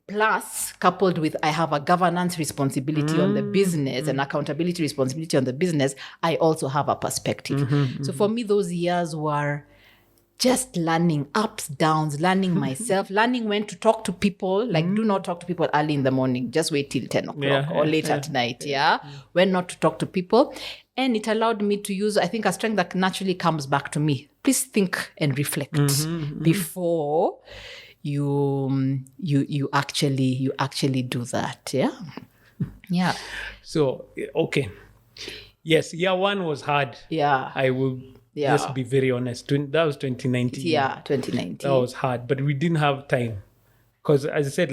plus coupled with I have a governance responsibility on the business and accountability responsibility on the business, I also have a perspective. So for me, those years were just learning ups, downs, learning myself, learning when to talk to people. Like, do not talk to people early in the morning. Just wait till 10 o'clock or late at night, when not to talk to people. And it allowed me to use, I think, a strength that naturally comes back to me. Please think and reflect before you actually do that. So okay, yes, year one was hard. I will just be very honest. That was 2019. 2019. That was hard, but we didn't have time, because as I said,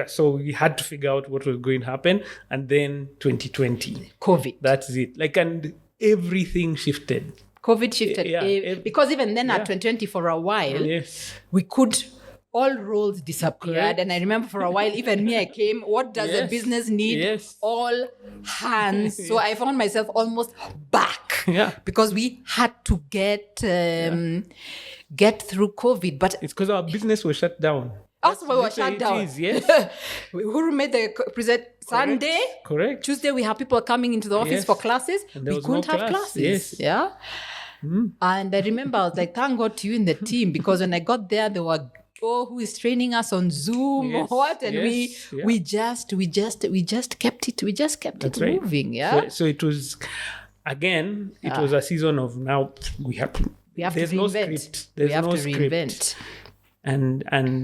so we had to figure out what was going to happen. And then 2020 COVID, that's it. And everything shifted. COVID shifted, because even then at 2020 for a while, we could, all roles disappeared. And I remember for a while, even me, I came, what does the business need? All hands. So I found myself almost back because we had to get through COVID. But it's because our business was shut down. Also, we were shut down. Who made the present Sunday? Correct. Tuesday, we have people coming into the office for classes. We couldn't have classes. And I remember I was like, thank God to you in the team, because when I got there, they were, who is training us on Zoom or what? And we just kept it. We just kept it moving. So it was, again, it was a season of now we have to, We have there's to reinvent. no script. There's we have no to script. reinvent.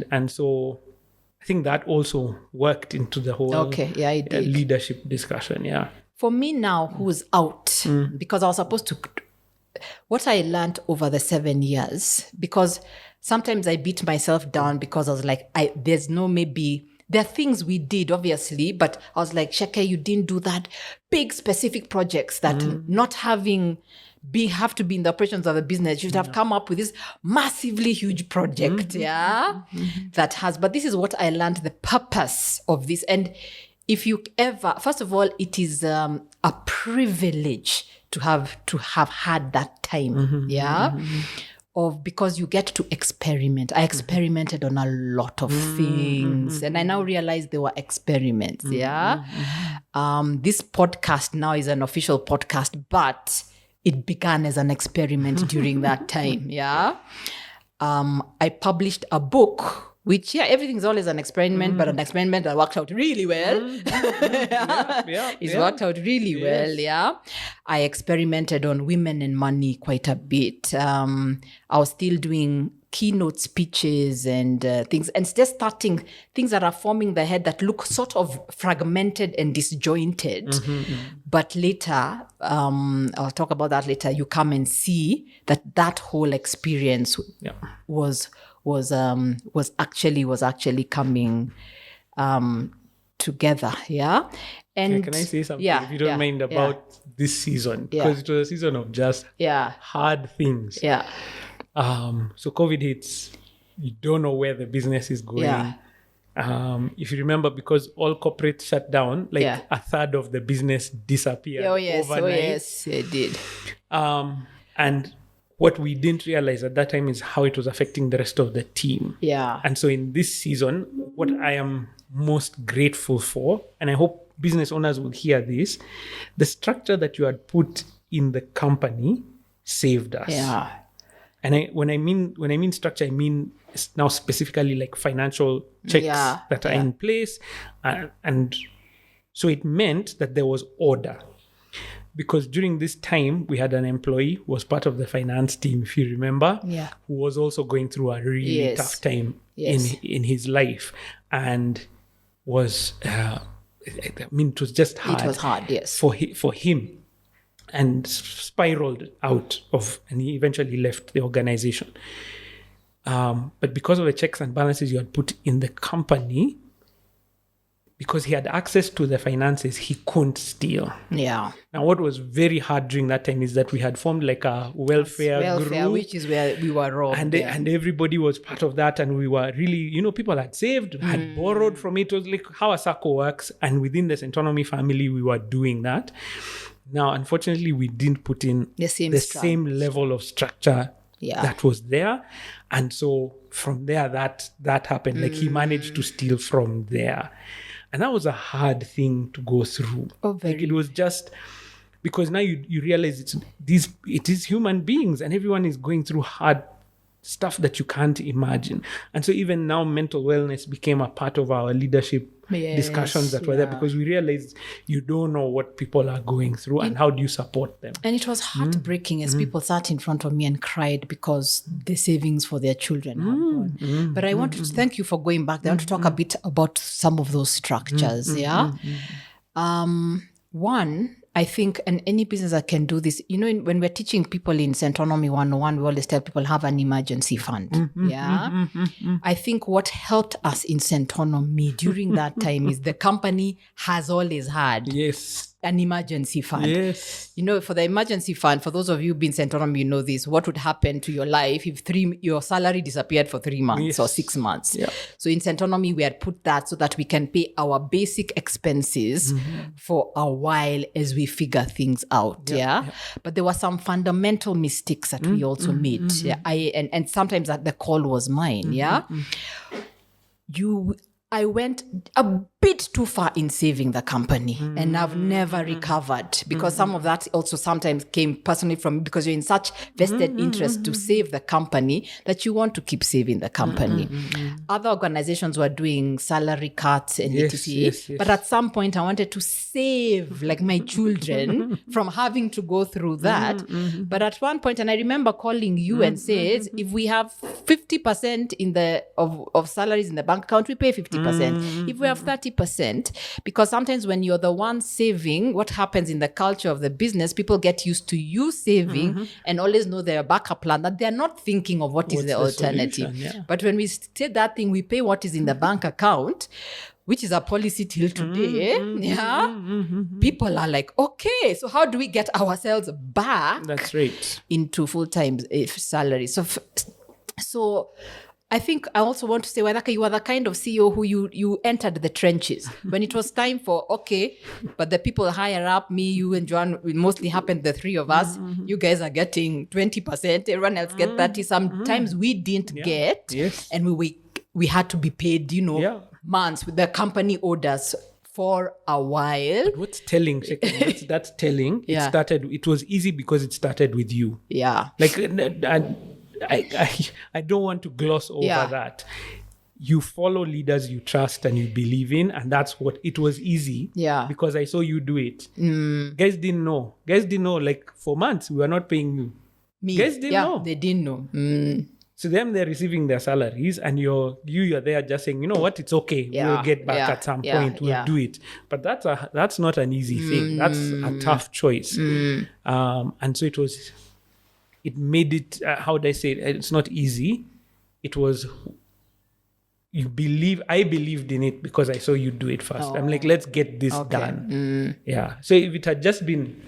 And so I think that also worked into the whole it did. leadership discussion. Yeah. For me now, who's out, because I was supposed to, what I learned over the 7 years, because sometimes I beat myself down because I was like, there are things we did, obviously, but I was like, Waceke, you didn't do that. Big specific projects that not having have to be in the operations of the business. You should have come up with this massively huge project, that has, but this is what I learned, the purpose of this. And if you ever, first of all, it is a privilege to have had that time, because you get to experiment. I experimented on a lot of things, and I now realize they were experiments. This podcast now is an official podcast, but it began as an experiment during that time. I published a book, which, everything's always an experiment, but an experiment that worked out really well. It's worked out really well, I experimented on women and money quite a bit. I was still doing keynote speeches and things, and just starting things that are forming the head that look sort of fragmented and disjointed. But later, I'll talk about that later, you come and see that whole experience was actually coming together. And can I say something, if you don't mind, about this season? Because it was a season of just hard things. So COVID hits, you don't know where the business is going. If you remember, because all corporates shut down, a third of the business disappeared overnight. Oh yes, it did. And what we didn't realize at that time is how it was affecting the rest of the team. And so in this season, what I am most grateful for, and I hope business owners will hear this, the structure that you had put in the company saved us. And when I mean structure, I mean now specifically like financial checks that are in place. And so it meant that there was order. Because during this time, we had an employee who was part of the finance team, if you remember, who was also going through a really tough time in his life. And was, it was just hard. It was hard, yes. For him. And spiraled out of, and he eventually left the organization. But because of the checks and balances you had put in the company, because he had access to the finances, he couldn't steal. Now, what was very hard during that time is that we had formed like a welfare group, which is where we were robbed. And everybody was part of that. And we were really, people had saved, had borrowed from it. It was like how a circle works. And within the Centonomy family, we were doing that. Now, unfortunately, we didn't put in the same level of structure that was there. And so from there, that happened. Like he managed to steal from there. And that was a hard thing to go through. Like it was just because now you realize it is human beings and everyone is going through hard stuff that you can't imagine. And so even now mental wellness became a part of our leadership discussions that were there, because we realized you don't know what people are going through and how do you support them. And it was heartbreaking as people sat in front of me and cried because the savings for their children had gone. But I want to thank you for going back there. I want to talk a bit about some of those structures. One, I think, and any business that can do this, when we're teaching people in Centonomy 101, we always tell people have an emergency fund. I think what helped us in Centonomy during that time is the company has always had an emergency fund. For the emergency fund, for those of you who've been Centonomy, you know this, what would happen to your life if your salary disappeared for 3 months or 6 months. So in Centonomy, we had put that so that we can pay our basic expenses for a while as we figure things out. But there were some fundamental mistakes that we also made. And sometimes that the call was mine. I went a bit too far in saving the company and I've never recovered because some of that also sometimes came personally from because you're in such vested interest to save the company that you want to keep saving the company. Other organizations were doing salary cuts and etc. But at some point I wanted to save like my children from having to go through that. But at one point, and I remember calling you and said, if we have 50% in the of salaries in the bank account, we pay 50%. If we have 30%, because sometimes when you're the one saving, what happens in the culture of the business, people get used to you saving and always know their backup plan, that they're not thinking of what's the alternative. But when we said that thing, we pay what is in the bank account, which is a policy till today, people are like, okay, so how do we get ourselves back into full-time salary? So I think I also want to say, Waithaka, you are the kind of CEO who you entered the trenches. When it was time for, okay, but the people higher up, me, you and Joanne, it mostly happened, the three of us, you guys are getting 20%, everyone else get 30%. Sometimes we didn't get, and we had to be paid, months with the company orders for a while. But what's telling, that's telling. It was easy because it started with you. Yeah. Like, I don't want to gloss over that. You follow leaders you trust and you believe in, and that's what it was easy. Yeah. Because I saw you do it. Guys didn't know. Like for months we were not paying you. Me. Guys didn't know. They didn't know. So them, they're receiving their salaries, and you're there just saying, you know what, it's okay. We'll get back at some point. We'll do it. But that's not an easy thing. That's a tough choice. And so it made it, how would I say it? It's not easy. It was, I believed in it because I saw you do it first. I'm like, let's get this done. Yeah. So if it had just been,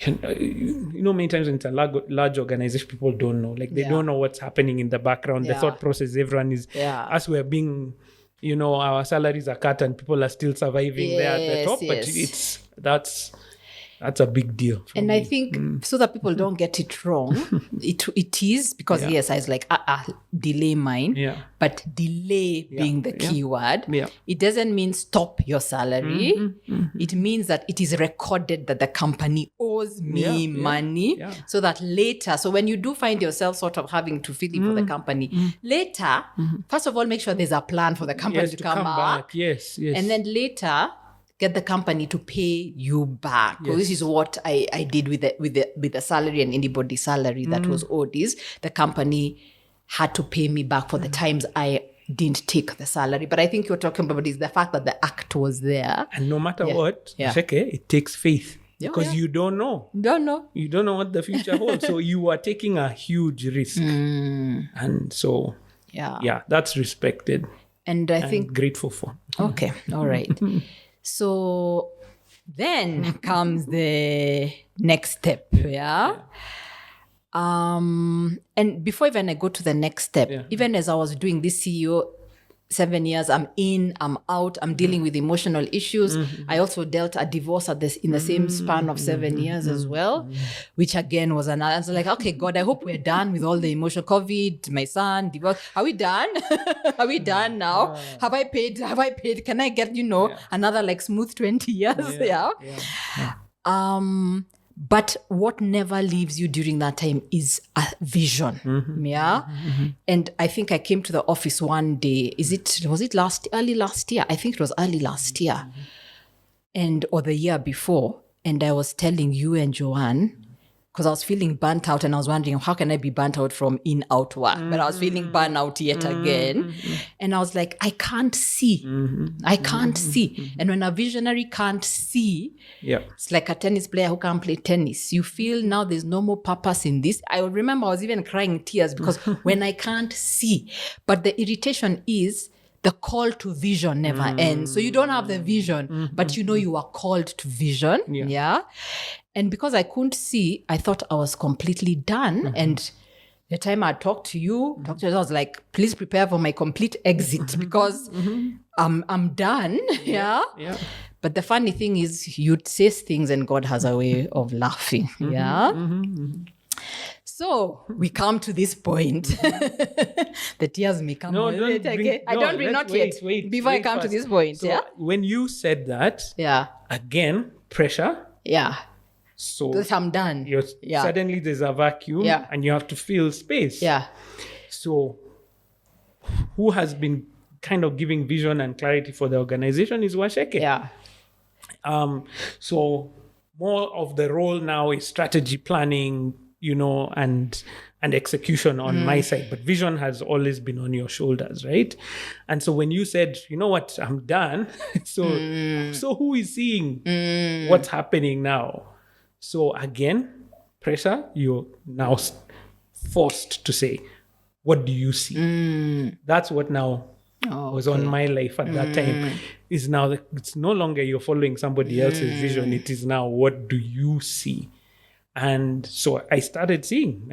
many times when it's a large organization, people don't know. Like, they don't know what's happening in the background. The thought process, everyone is, us we're being, our salaries are cut and people are still surviving there at the top. But that's a big deal. And me. I think so that people don't get it wrong, it is because I was like, delay mine. Yeah. But delay being the key word. Yeah. It doesn't mean stop your salary. It means that it is recorded that the company owes me money so that later, so when you do find yourself sort of having to fill in for the company, later, first of all, make sure there's a plan for the company to come back. Yes. And then later, get the company to pay you back. Yes. So this is what I did with the salary and anybody's salary that was owed. Is the company had to pay me back for the times I didn't take the salary. But I think you're talking about is the fact that the act was there. And no matter what, Waceke, it takes faith. Because you don't know. You don't know what the future holds. So you are taking a huge risk. And so, that's respected. And I think grateful for. Okay, all right. So then comes the next step, and before even I go to the next step, even as I was doing this CEO 7 years, I'm in, I'm out, I'm dealing with emotional issues. I also dealt a divorce in the same span of 7 years as well, which again was another. I was like, okay, God, I hope we're done with all the emotional COVID, my son, divorce. Are we done? Are we done now? Have I paid? Can I get, another like smooth 20 years? But what never leaves you during that time is a vision. And I think I came to the office one day. Was it early last year? I think it was early last year. Or the year before. And I was telling you and Joanne, because I was feeling burnt out and I was wondering, how can I be burnt out from in-out work? But I was feeling burnt out yet again. And I was like, I can't see. I can't see. And when a visionary can't see, it's like a tennis player who can't play tennis. You feel now there's no more purpose in this. I remember I was even crying tears because when I can't see. But the irritation is the call to vision never ends. So you don't have the vision, but you are called to vision. And because I couldn't see, I thought I was completely done. And the time I talked to you, I was like, please prepare for my complete exit because I'm done. But the funny thing is, you'd say things and God has a way of laughing. So we come to this point. The tears may come. No, Not yet. Before I come to this point, so when you said that, again, pressure. Yeah. So because I'm done. Suddenly there's a vacuum and you have to fill space. Yeah. So who has been kind of giving vision and clarity for the organization is Waceke. Yeah. So more of the role now is strategy planning, and execution on my side. But vision has always been on your shoulders, right? And so when you said, you know what, I'm done. So who is seeing what's happening now? So again, pressure, you're now forced to say, what do you see? That's what now was on my life at that time. Is now it's no longer you're following somebody else's vision. It is now, what do you see? And so I started seeing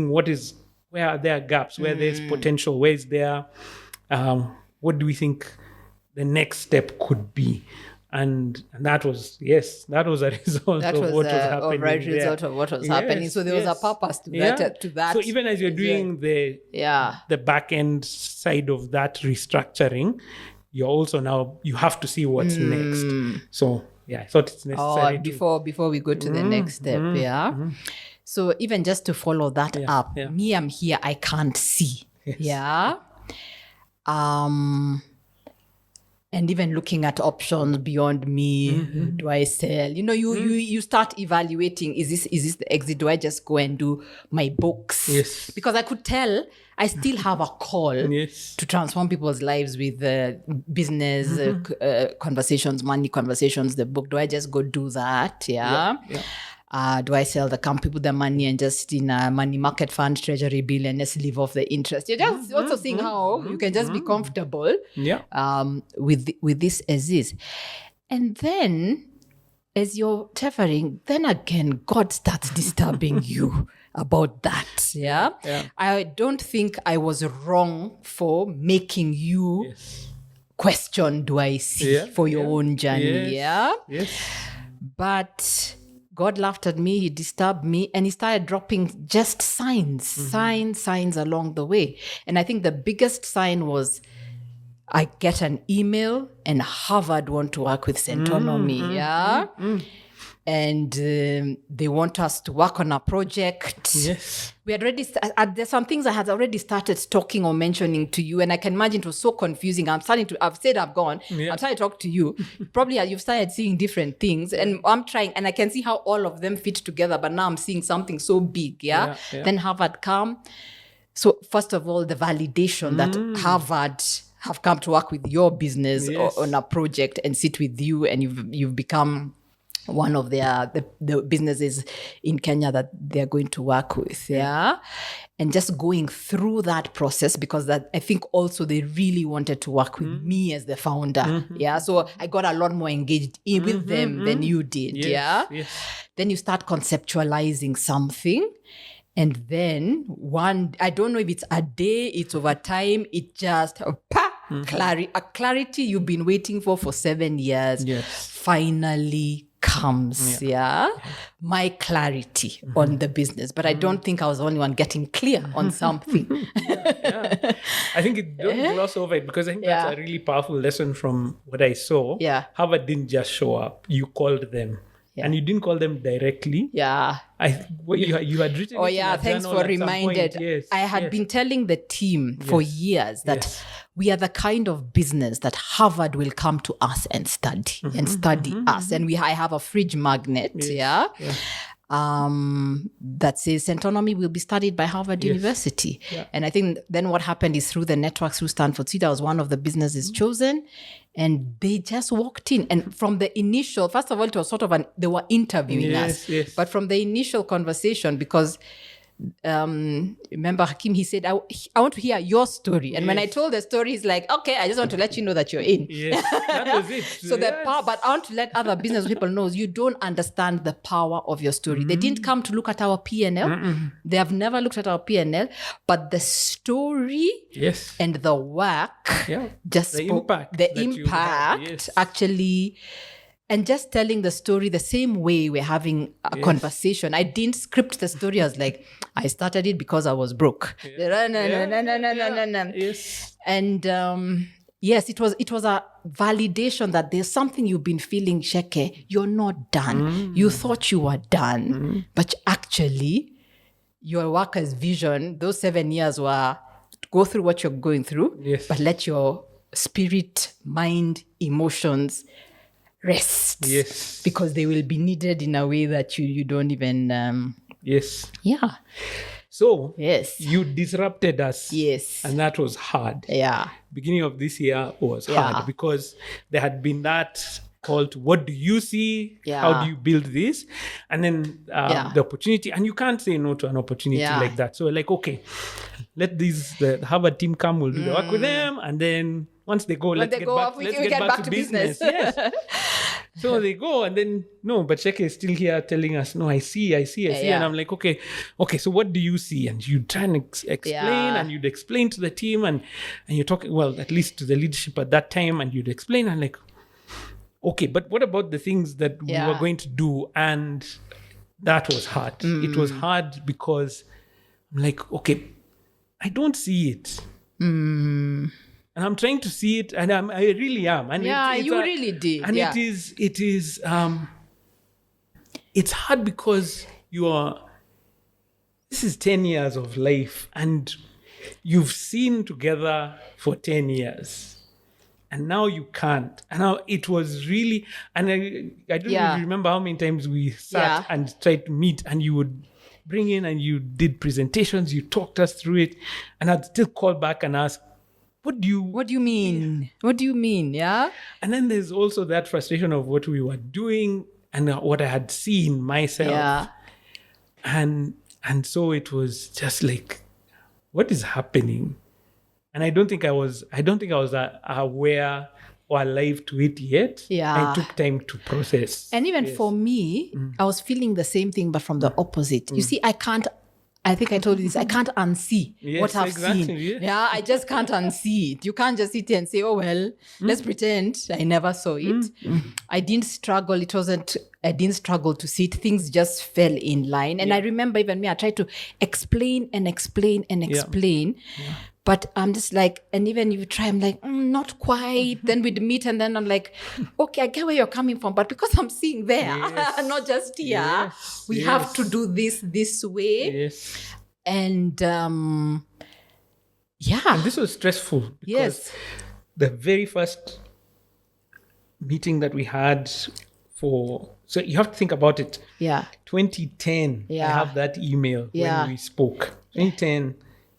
where are there gaps, where there's potential, where is there, what do we think the next step could be? And that was a result of what was happening. Right result of what was happening. So there was a purpose to that. So even as you're doing the back end side of that restructuring, you're also now, you have to see what's next. So I thought it's necessary. Before we go to the next step, So even just to follow that up, me, I'm here, I can't see. Yes. And even looking at options beyond me, do I sell? You start evaluating, is this the exit? Do I just go and do my books? Yes. Because I could tell I still have a call to transform people's lives with business conversations, money conversations, the book. Do I just go do that? Do I sell the company, put the money and just in a money market fund, treasury bill, and just live off the interest? You're just also seeing how you can just be comfortable with this as is. And then as you're tethering, then again, God starts disturbing you about that. I don't think I was wrong for making you question, do I see for your own journey? But God laughed at me, he disturbed me, and he started dropping just signs along the way. And I think the biggest sign was I get an email and Harvard want to work with Centonomy, and they want us to work on a project. Yes. We had already, there's some things I had already started talking or mentioning to you, and I can imagine it was so confusing. I've said I've gone. I'm trying to talk to you. Probably you've started seeing different things, and I'm trying, and I can see how all of them fit together, but now I'm seeing something so big, Then Harvard come. So first of all, the validation that Harvard have come to work with your business on a project and sit with you, and you've become one of the businesses in Kenya that they're going to work with, and just going through that process, because that I think also they really wanted to work with me as the founder, so I got a lot more engaged with them than you did, Then you start conceptualizing something, and then I don't know if it's a day, it's over time, it just clarity you've been waiting for 7 years finally comes, my clarity on the business. But I don't think I was the only one getting clear on something. I think don't gloss over it, because I think that's a really powerful lesson from what I saw. Harvard didn't just show up. You called them. And you didn't call them directly. You had written. Thanks for reminded. I had been telling the team for years that we are the kind of business that Harvard will come to us and study us. And I have a fridge magnet, that says Centonomy will be studied by Harvard University. And I think then what happened is through the networks through Stanford Seed, I was one of the businesses chosen, and they just walked in. And from the initial, first of all, it was sort of they were interviewing us. But from the initial conversation, because remember Hakim, he said, I want to hear your story. And when I told the story, he's like, okay, I just want to let you know that you're in. That was it. So the power, but I want to let other business people know, you don't understand the power of your story. They didn't come to look at our P&L. They have never looked at our P&L, but the story and the work just the spoke, impact the impact actually and just telling the story the same way we're having a conversation. I didn't script the story. I was like, I started it because I was broke. No. Yes. And yes, it was a validation that there's something you've been feeling, Sheke. You're not done. You thought you were done, but actually, your worker's vision, those 7 years were to go through what you're going through, but let your spirit, mind, emotions rest. Yes. Because they will be needed in a way that you don't even... Yes. Yeah. So, yes, you disrupted us. Yes. And that was hard. Yeah. Beginning of this year was hard because there had been that call to what do you see? How do you build this? And then the opportunity. And you can't say no to an opportunity like that. So like, okay, let the Harvard team come, we'll do the work with them. And then once they go, let's get back to business. Yes. So they go and then, no, but Sheke is still here telling us, no, I see. And I'm like, okay, so what do you see? And you try and explain and you'd explain to the team and you're talking, well, at least to the leadership at that time, and you'd explain and like, okay, but what about the things that we were going to do? And that was hard. It was hard because I'm like, okay, I don't see it. And I'm trying to see it, and I really am. And you really did. And it is it's hard because this is 10 years of life, and you've seen together for 10 years. And now you can't. And now it was really, and I don't really remember how many times we sat and tried to meet, and you would bring in and you did presentations, you talked us through it, and I'd still call back and ask, what do you mean? Yeah. What do you mean? Yeah. And then there's also that frustration of what we were doing and what I had seen myself. Yeah. And so it was just like, what is happening? And I don't think I was aware or alive to it yet. Yeah. I took time to process. And even for me, I was feeling the same thing, but from the opposite. You see, I think I told you this, I can't unsee what I've seen. Yes. Yeah, I just can't unsee it. You can't just sit here and say, oh, well, let's pretend I never saw it. I didn't struggle. I didn't struggle to see it. Things just fell in line. And I remember even me, I tried to explain. But I'm just like, and even if you try, I'm like, not quite. Then we'd meet and then I'm like, okay, I get where you're coming from. But because I'm seeing there, not just here, we have to do this way. Yes. And And this was stressful because the very first meeting that we had so you have to think about it. Yeah. 2010, I have that email when we spoke. 2010, he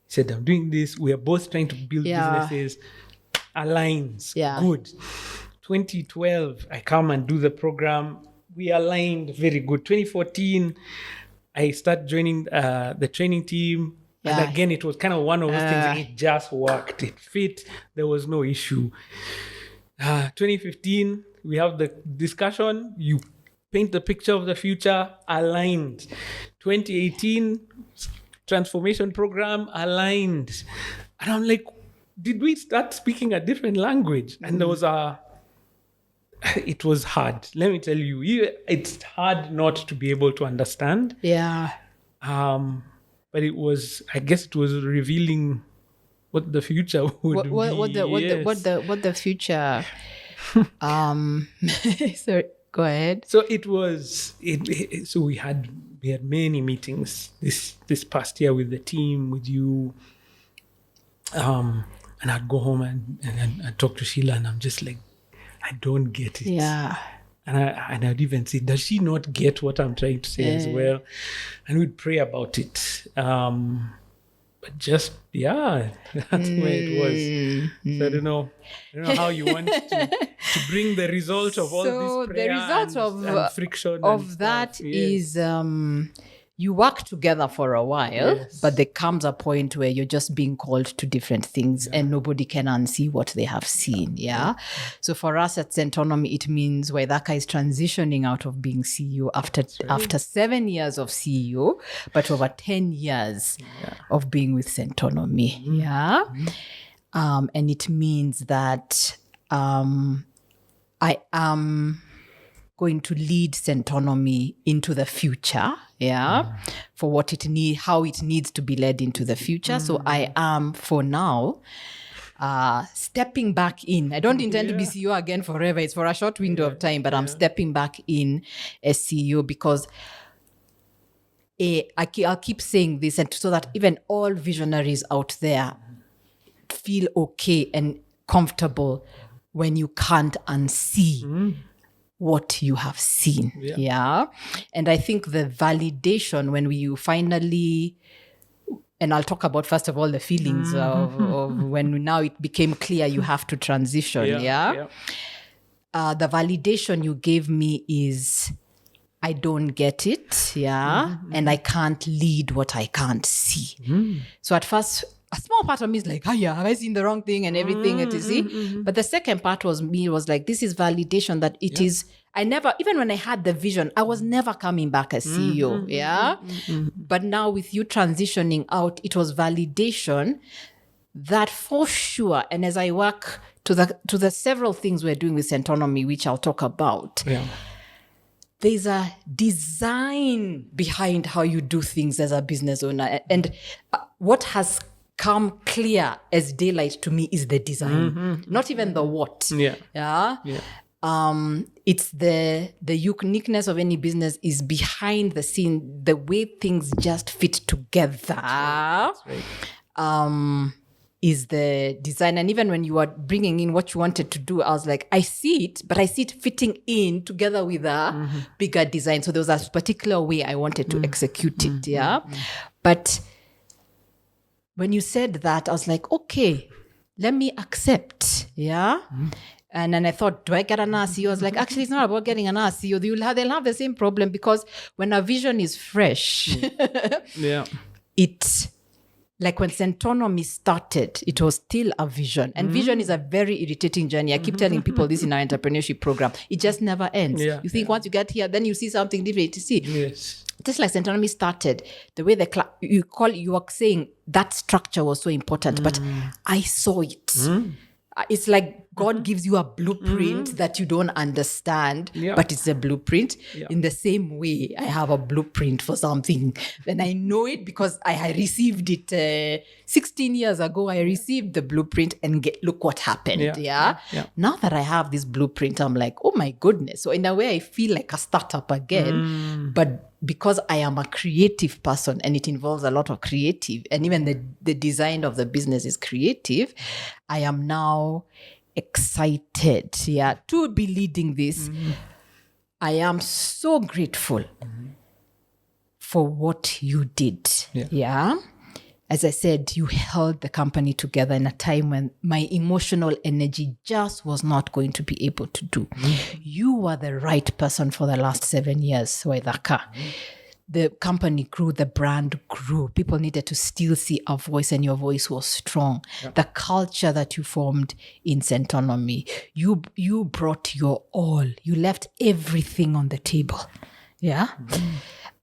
said, I'm doing this. We are both trying to build businesses. Aligns. Yeah. Good. 2012, I come and do the program. We aligned very good. 2014, I start joining the training team. Yeah. And again, it was kind of one of those things. It just worked. It fit. There was no issue. 2015, we have the discussion. You paint the picture of the future. Aligned. 2018, transformation program. Aligned. And I'm like, did we start speaking a different language? And there was it was hard. Let me tell you, it's hard not to be able to understand. Yeah. But I guess it was revealing what the future would be. What the future. So go ahead. So it was. So we had many meetings this past year with the team, with you. And I'd go home and I'd talk to Sheila, and I'm just like, I don't get it. Yeah. And I'd even say, does she not get what I'm trying to say as well? And we'd pray about it. But just, that's where it was. So I don't know how you want to bring the result of all this prayer the result and friction of that is you work together for a while, but there comes a point where you're just being called to different things and nobody can unsee what they have seen. Yeah. So for us at Centonomy, it means Waithaka is transitioning out of being CEO after 7 years of CEO, but over 10 years of being with Centonomy. Yeah. And it means that I am going to lead Centonomy into the future, for what it how it needs to be led into the future. So I am, for now, stepping back in. I don't intend to be CEO again forever. It's for a short window of time, but I'm stepping back in as CEO because I'll keep saying this, and so that even all visionaries out there feel okay and comfortable when you can't unsee what you have seen. And I think the validation when you finally, and I'll talk about first of all the feelings of when now it became clear you have to transition. The validation you gave me is I don't get it, and I can't lead what I can't see. So at first, a small part of me is like, have I seen the wrong thing and everything, you see? But the second part was like, this is validation that it is, I never, even when I had the vision, I was never coming back as CEO, But now with you transitioning out, it was validation that for sure, and as I work to the several things we're doing with Centonomy, which I'll talk about, there's a design behind how you do things as a business owner. And what has come clear as daylight to me is the design, not even the what. It's the uniqueness of any business is behind the scene, the way things just fit together. That's right. Is the design. And even when you are bringing in what you wanted to do, I was like, I see it, but I see it fitting in together with a bigger design. So there was a particular way I wanted to execute it. But when you said that, I was like, okay, let me accept. And then I thought, do I get an RCO? I was like, actually, it's not about getting an RCO. They'll have the same problem, because when a vision is fresh, it's like when Centonomy started, it was still a vision. And vision is a very irritating journey. I keep telling people this in our entrepreneurship program. It just never ends. You think once you get here, then you see something different to see. Just like Centonomy started, the way you are saying that structure was so important, but I saw it. It's like God gives you a blueprint that you don't understand, but it's a blueprint. In the same way, I have a blueprint for something. And I know it because I received it 16 years ago. I received the blueprint and look what happened. Now that I have this blueprint, I'm like, oh my goodness. So in a way, I feel like a startup again. But because I am a creative person and it involves a lot of creative, and even the design of the business is creative, I am now excited to be leading this. I am so grateful for what you did. As I said, you held the company together in a time when my emotional energy just was not going to be able to do. You were the right person for the last 7 years, Waithaka. The company grew, the brand grew. People needed to still see a voice, and your voice was strong. The culture that you formed in Centonomy, you brought your all. You left everything on the table.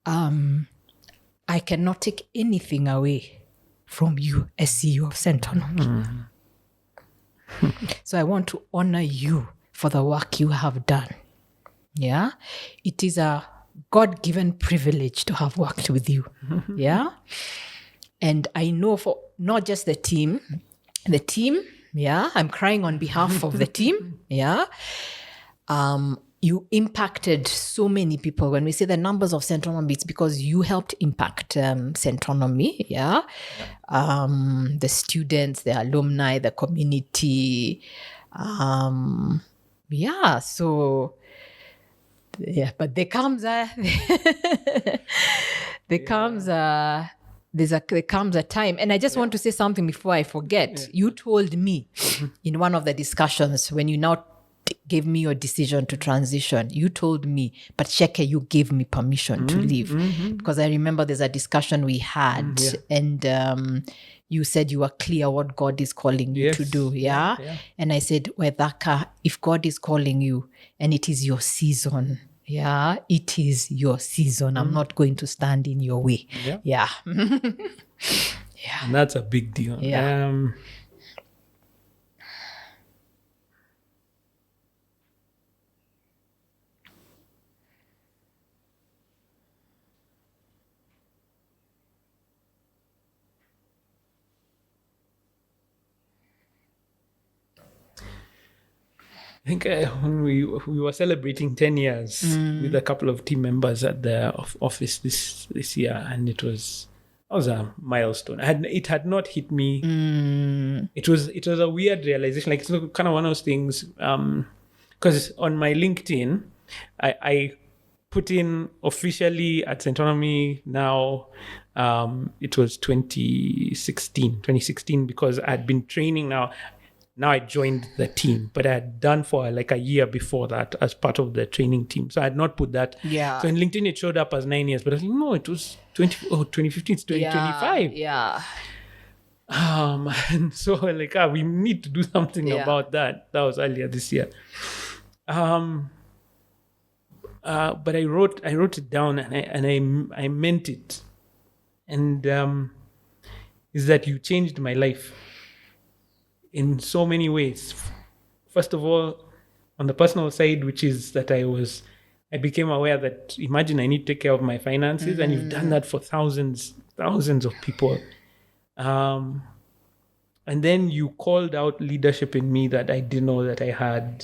I cannot take anything away from you as CEO of Centonomy. So I want to honor you for the work you have done. It is a God-given privilege to have worked with you. And I know for not just the team, I'm crying on behalf of the team. You impacted so many people. When we say the numbers of Centonomy, it's because you helped impact Centonomy. The students, the alumni, the community. But there comes a time, and I just want to say something before I forget. You told me in one of the discussions when you now gave me your decision to transition, you told me, but Waceke, you gave me permission to leave. Because I remember there's a discussion we had, and you said you were clear what God is calling you to do. And I said, Waithaka, if God is calling you and it is your season, it is your season. I'm not going to stand in your way. And that's a big deal. think when we were celebrating 10 years with a couple of team members at the office this year, and that was a milestone. It had not hit me. It was a weird realization. Like, it's kind of one of those things. Because on my LinkedIn, I put in officially at Centonomy now. It was 2016 because I had been training now. Now I joined the team, but I had done for like a year before that as part of the training team. So I had not put that. Yeah. So in LinkedIn, it showed up as 9 years, but I was like, no, it was 2015, it's 2025. Yeah. And so like, we need to do something about that. That was earlier this year. But I wrote it down and I meant it. And is that you changed my life in so many ways. First of all, on the personal side, which is that I became aware that, imagine I need to take care of my finances, and you've done that for thousands of people. And then you called out leadership in me that I didn't know that I had,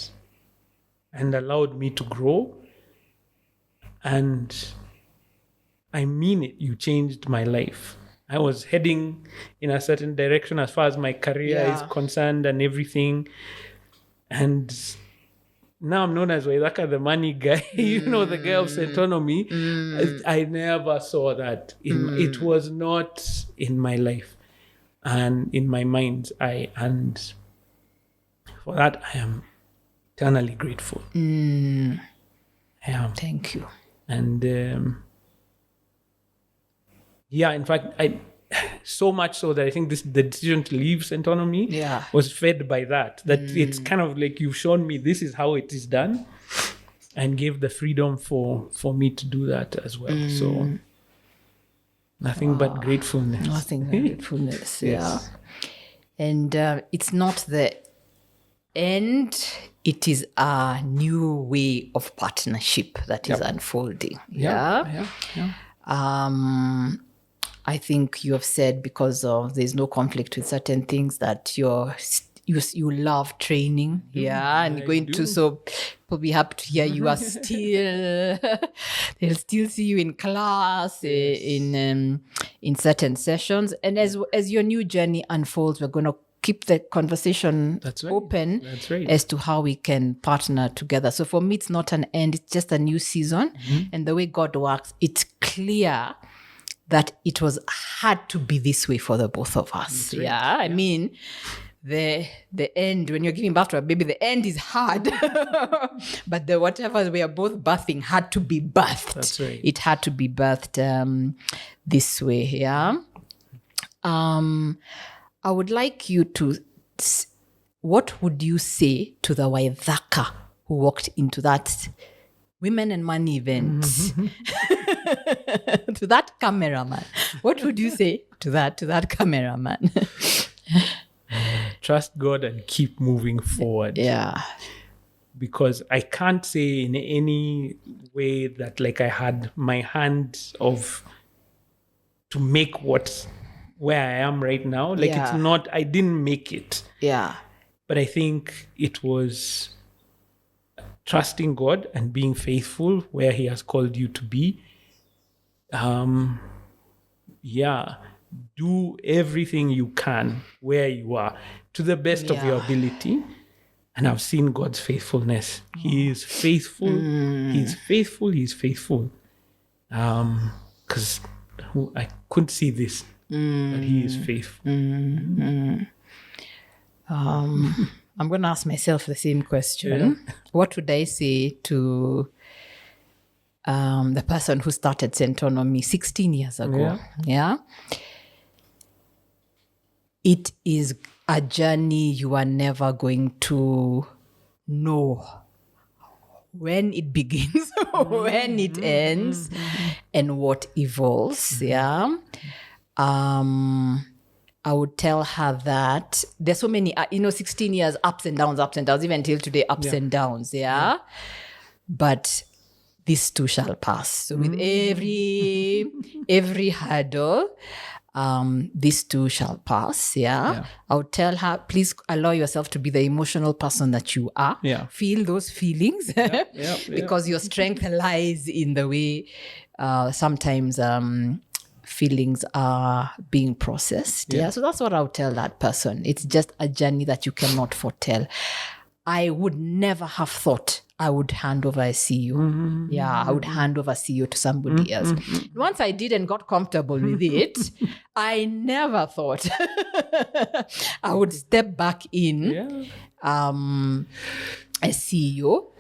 and allowed me to grow. And I mean it, you changed my life. I was heading in a certain direction as far as my career is concerned and everything. And now I'm known as Waithaka, the money guy, the guy of Centonomy. I never saw that. It was not in my life and in my mind. And for that, I am eternally grateful. I am. Thank you. And in fact, so much so that I think the decision to leave Centonomy was fed by that. That it's kind of like, you've shown me this is how it is done, and gave the freedom for me to do that as well. So nothing but gratefulness. Nothing but gratefulness. Yes. And it's not the end. It is a new way of partnership that is unfolding. Yeah. I think you have said, because of there's no conflict with certain things, that you love training, and you're going to. So people be happy to hear you are still. They'll still see you in class, in certain sessions, and as your new journey unfolds, we're going to keep the conversation open as to how we can partner together. So for me, it's not an end; it's just a new season, and the way God works, it's clear that it had to be this way for the both of us. I mean, the end, when you're giving birth to a baby, the end is hard. But whatever we are both birthing had to be birthed. That's right. It had to be birthed this way, I would like you to, what would you say to the Waithaka who walked into that Women and Money event? To that cameraman, what would you say to that cameraman? Trust God and keep moving forward. Because I can't say in any way that like I had my hand to make where I am right now. Like it's not, I didn't make it. But I think it was trusting God and being faithful where He has called you to be. Do everything you can where you are to the best of your ability. And I've seen God's faithfulness. He is faithful. He's faithful. He's faithful. Because I couldn't see this, but He is faithful. I'm going to ask myself the same question. What would I say to the person who started Centonomy 16 years ago? It is a journey you are never going to know when it begins, when it ends, and what evolves. I would tell her that there's so many, 16 years, ups and downs, even till today, ups and downs. But this too shall pass. So with every hurdle, This too shall pass. I would tell her, please allow yourself to be the emotional person that you are. Feel those feelings because your strength lies in the way sometimes feelings are being processed. So that's what I would tell that person. It's just a journey that you cannot foretell. I would never have thought I would hand over a CEO. I would hand over CEO to somebody else. Once I did and got comfortable with it, I never thought I would step back in as CEO.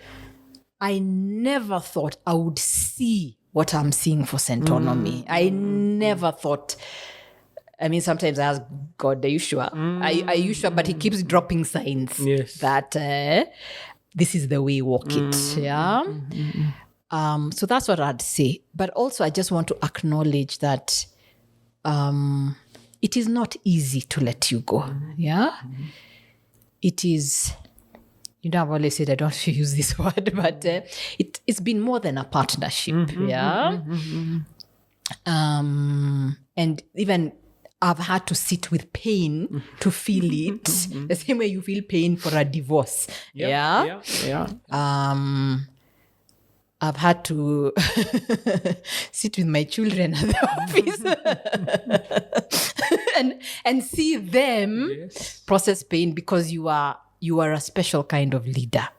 I never thought I would see what I'm seeing for Centonomy. I never thought. I mean, sometimes I ask God, are you sure? Are you sure? But he keeps dropping signs that this is the way, walk it. So that's what I'd say. But also, I just want to acknowledge that it is not easy to let you go. It is, I've always said I don't want to use this word, but it's been more than a partnership. And even I've had to sit with pain to feel it, the same way you feel pain for a divorce. I've had to sit with my children at the office and see them process pain, because you are a special kind of leader.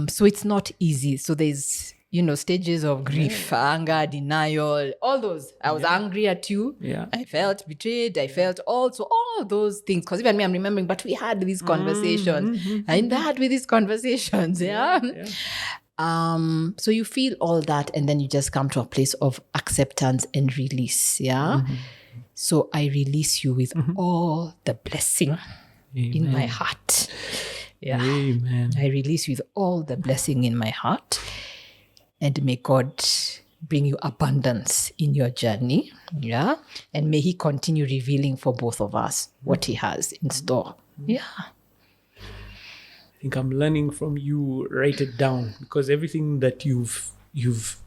So it's not easy. So there's stages of grief, anger, denial, all those. I was angry at you. I felt betrayed. I felt also all those things. Because even me, I'm remembering, but we had these conversations. And that with these conversations, so you feel all that, and then you just come to a place of acceptance and release. So I release you with all the blessing in my heart. Amen. I release you with all the blessing in my heart. And may God bring you abundance in your journey. And may he continue revealing for both of us what he has in store. I think I'm learning from you. Write it down, because everything that you've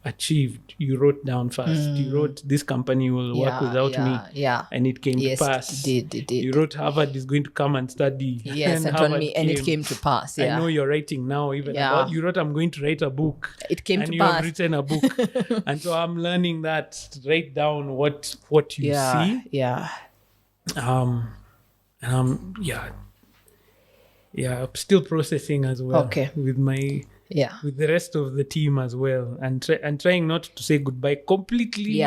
achieved, you wrote down first. You wrote, this company will work without me. And it came to pass. It did. You wrote, Harvard is going to come and study. And it came to pass. I know you're writing now even about, you wrote, I'm going to write a book. It came and to you pass. have written a book. And so I'm learning that. Write down what you see. And I'm I'm still processing as well. With my with the rest of the team as well, and trying not to say goodbye completely.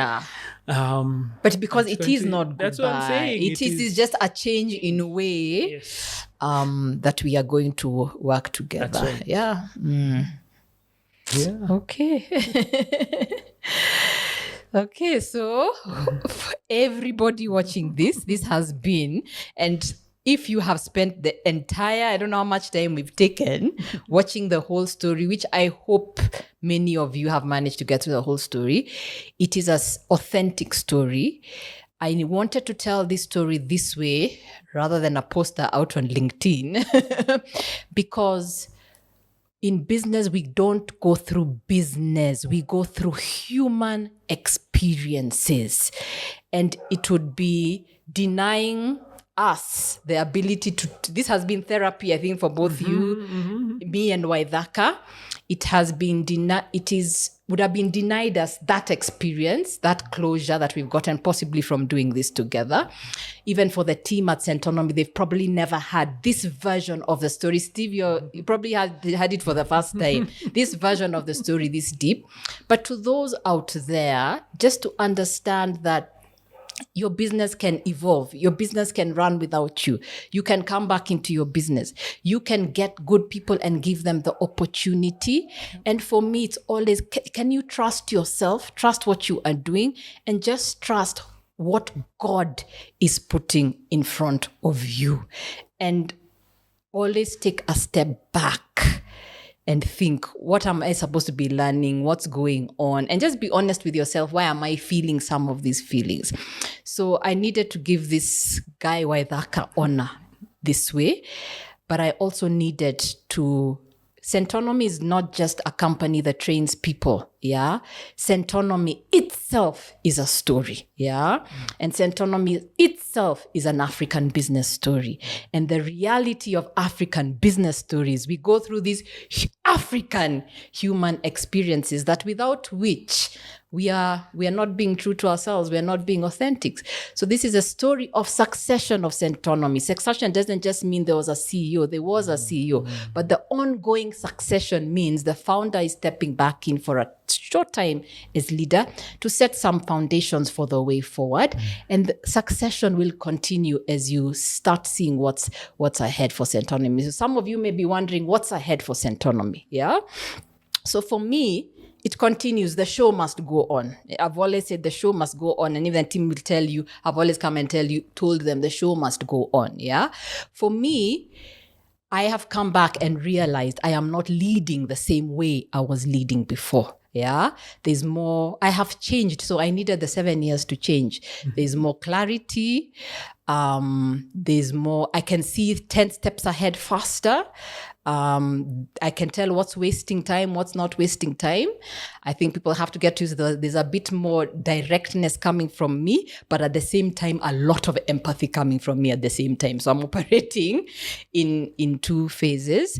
But because it is not goodbye. That's what I'm saying. It is just a change in a way that we are going to work together. That's right. Okay. Okay, so for everybody watching this has been, and if you have spent the entire, I don't know how much time we've taken watching the whole story, which I hope many of you have managed to get through the whole story, it is an authentic story. I wanted to tell this story this way rather than a poster out on LinkedIn because in business, we don't go through business. We go through human experiences. And it would be denying us the ability to, this has been therapy, I think, for both you, me and Waithaka. It has been would have been denied us that experience, that closure that we've gotten possibly from doing this together. Even for the team at Centonomy, they've probably never had this version of the story. Steve, you probably had it for the first time. This version of the story, this deep. But to those out there, just to understand that your business can evolve. Your business can run without you. You can come back into your business. You can get good people and give them the opportunity. And for me, it's always, can you trust yourself? Trust what you are doing and just trust what God is putting in front of you. And always take a step back and think, what am I supposed to be learning? What's going on? And just be honest with yourself. Why am I feeling some of these feelings? So I needed to give this guy Waithaka honor this way, but I also needed to Centonomy is not just a company that trains people. Yeah. Centonomy itself is a story. Yeah. And Centonomy itself is an African business story. And the reality of African business stories, we go through these African human experiences that without which we are not being true to ourselves. We are not being authentic. So this is a story of succession of Centonomy. Succession doesn't just mean there was a CEO. There was a CEO. But the ongoing succession means the founder is stepping back in for a short time as leader to set some foundations for the way forward. And the succession will continue as you start seeing what's ahead for Centonomy. So some of you may be wondering what's ahead for Centonomy. Yeah. So for me, it continues. The show must go on. I've always said the show must go on. And even the team will tell you, I've always come and told them the show must go on. Yeah. For me, I have come back and realized I am not leading the same way I was leading before. Yeah. There's more. I have changed. So I needed the 7 years to change. There's more clarity. There's more. I can see 10 steps ahead faster. I can tell what's wasting time, what's not wasting time. I think people have to get to there's a bit more directness coming from me, but at the same time, a lot of empathy coming from me at the same time. So I'm operating in two phases.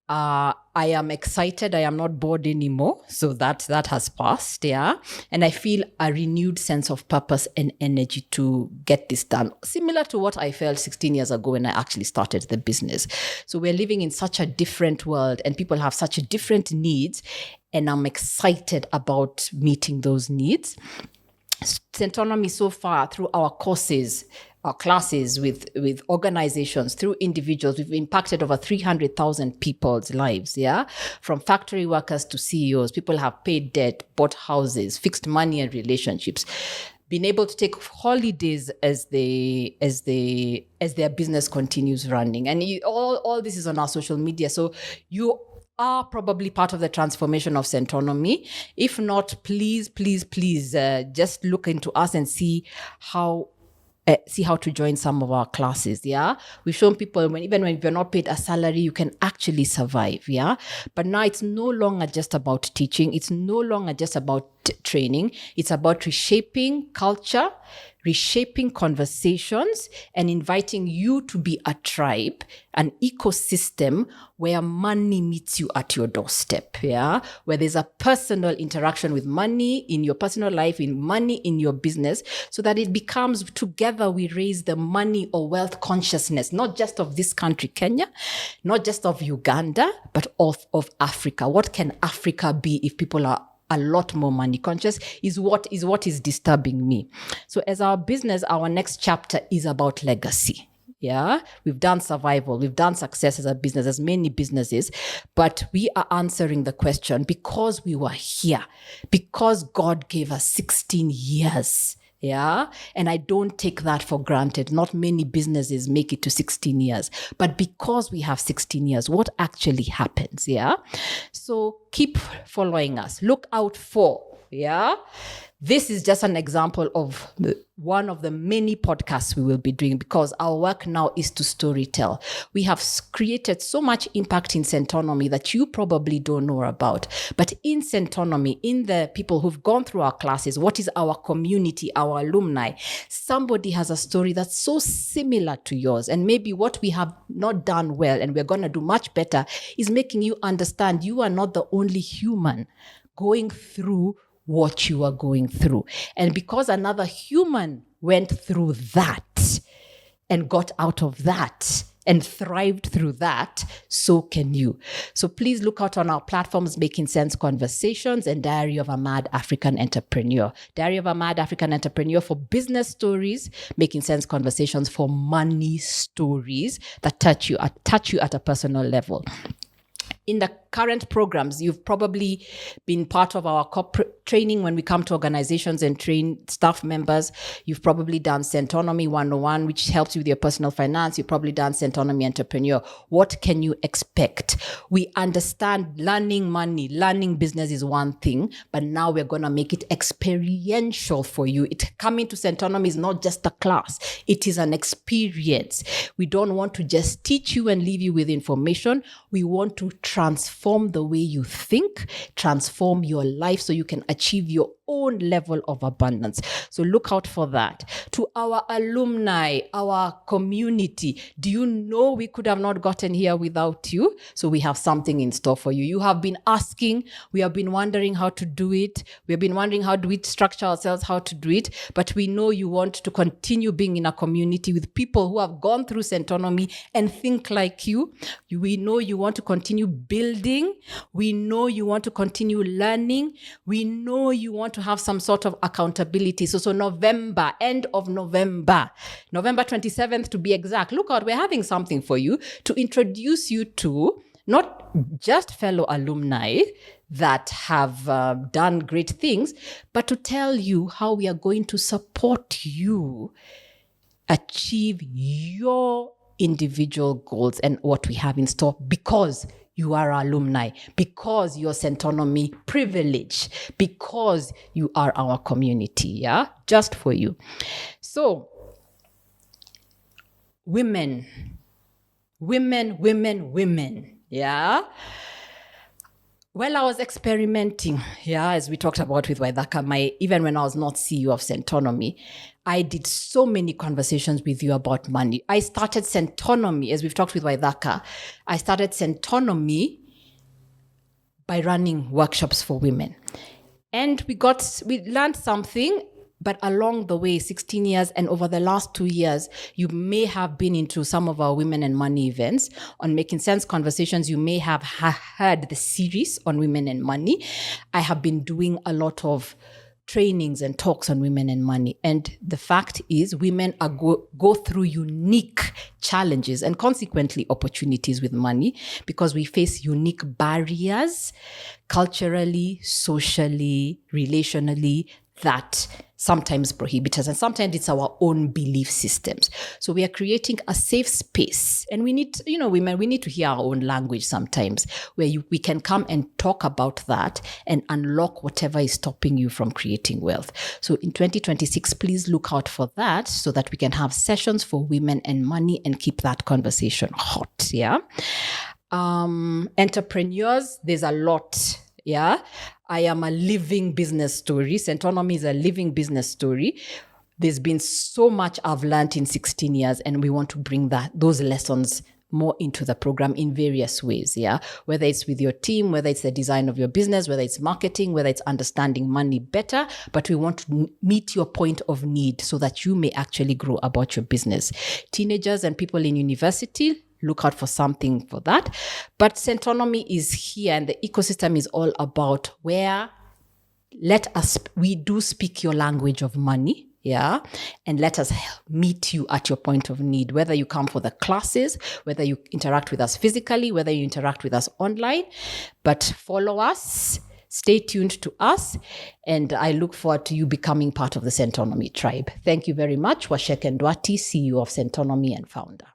I am excited. I am not bored anymore. So that has passed. Yeah. And I feel a renewed sense of purpose and energy to get this done. Similar to what I felt 16 years ago when I actually started the business. So we're living in such a different world and people have such different needs. And I'm excited about meeting those needs. Centonomy so far through our courses, our classes with organizations, through individuals, we've impacted over 300,000 people's lives, yeah? From factory workers to CEOs, people have paid debt, bought houses, fixed money and relationships, been able to take holidays as their business continues running. And all this is on our social media. So you are probably part of the transformation of Centonomy. If not, please, just look into us and see how to join some of our classes. Yeah, we've shown people even when you're not paid a salary, you can actually survive. Yeah, but now it's no longer just about teaching. It's no longer just about training. It's about reshaping culture, reshaping conversations, and inviting you to be a tribe, an ecosystem where money meets you at your doorstep, yeah? Where there's a personal interaction with money in your personal life, in money in your business, so that it becomes together we raise the money or wealth consciousness, not just of this country, Kenya, not just of Uganda, but of Africa. What can Africa be if people are a lot more money conscious is what is disturbing me. So as our business, our next chapter is about legacy. Yeah, we've done survival, we've done success as a business, as many businesses, but we are answering the question because we were here, because God gave us 16 years. Yeah. And I don't take that for granted. Not many businesses make it to 16 years, but because we have 16 years, what actually happens? Yeah. So keep following us. Look out for, yeah. This is just an example of one of the many podcasts we will be doing because our work now is to storytell. We have created so much impact in Centonomy that you probably don't know about. But in Centonomy, in the people who've gone through our classes, what is our community, our alumni? Somebody has a story that's so similar to yours. And maybe what we have not done well and we're going to do much better is making you understand you are not the only human going through what you are going through. And because another human went through that and got out of that and thrived through that, so can you. So please look out on our platforms, Making Sense Conversations and Diary of a Mad African Entrepreneur. Diary of a Mad African Entrepreneur for business stories, Making Sense Conversations for money stories that touch you at a personal level. In the current programs, you've probably been part of our corporate training when we come to organizations and train staff members. You've probably done Centonomy 101, which helps you with your personal finance. You've probably done Centonomy Entrepreneur. What can you expect? We understand learning money, learning business is one thing, but now we're going to make it experiential for you. Coming to Centonomy is not just a class. It is an experience. We don't want to just teach you and leave you with information. We want to transform transform the way you think, transform your life so you can achieve your own level of abundance. So look out for that. To our alumni, our community, do you know we could have not gotten here without you? So we have something in store for you. You have been asking, we have been wondering how to do it. We have been wondering how do we structure ourselves, how to do it. But we know you want to continue being in a community with people who have gone through Centonomy and think like you. We know you want to continue building. We know you want to continue learning. We know you want to have some sort of accountability. So November, end of November 27th to be exact, look out, we're having something for you to introduce you to not just fellow alumni that have done great things, but to tell you how we are going to support you achieve your individual goals and what we have in store, because you are alumni, because you're Centonomy privilege, because you are our community, yeah? Just for you. So, women, yeah? Well, I was experimenting, yeah, as we talked about with Waithaka, even when I was not CEO of Centonomy, I did so many conversations with you about money. I started Centonomy, as we've talked with Waithaka, I started Centonomy by running workshops for women. And we learned something, but along the way, 16 years and over the last 2 years, you may have been into some of our women and money events on Making Sense Conversations. You may have heard the series on women and money. I have been doing a lot of trainings and talks on women and money. And the fact is, women go through unique challenges and consequently opportunities with money, because we face unique barriers culturally, socially, relationally, that sometimes prohibit us, and sometimes it's our own belief systems. So we are creating a safe space, and we need, women, we need to hear our own language sometimes, where we can come and talk about that and unlock whatever is stopping you from creating wealth. So in 2026, please look out for that, so that we can have sessions for women and money and keep that conversation hot. Yeah. Entrepreneurs, there's a lot. Yeah. I am a living business story. Centonomy is a living business story. There's been so much I've learned in 16 years, and we want to bring those lessons more into the program in various ways, yeah? Whether it's with your team, whether it's the design of your business, whether it's marketing, whether it's understanding money better, but we want to meet your point of need so that you may actually grow about your business. Teenagers and people in university, look out for something for that. But Centonomy is here, and the ecosystem is all about where we do speak your language of money, yeah? And let us meet you at your point of need, whether you come for the classes, whether you interact with us physically, whether you interact with us online. But follow us, stay tuned to us, and I look forward to you becoming part of the Centonomy tribe. Thank you very much. Waceke Nduati, CEO of Centonomy and founder.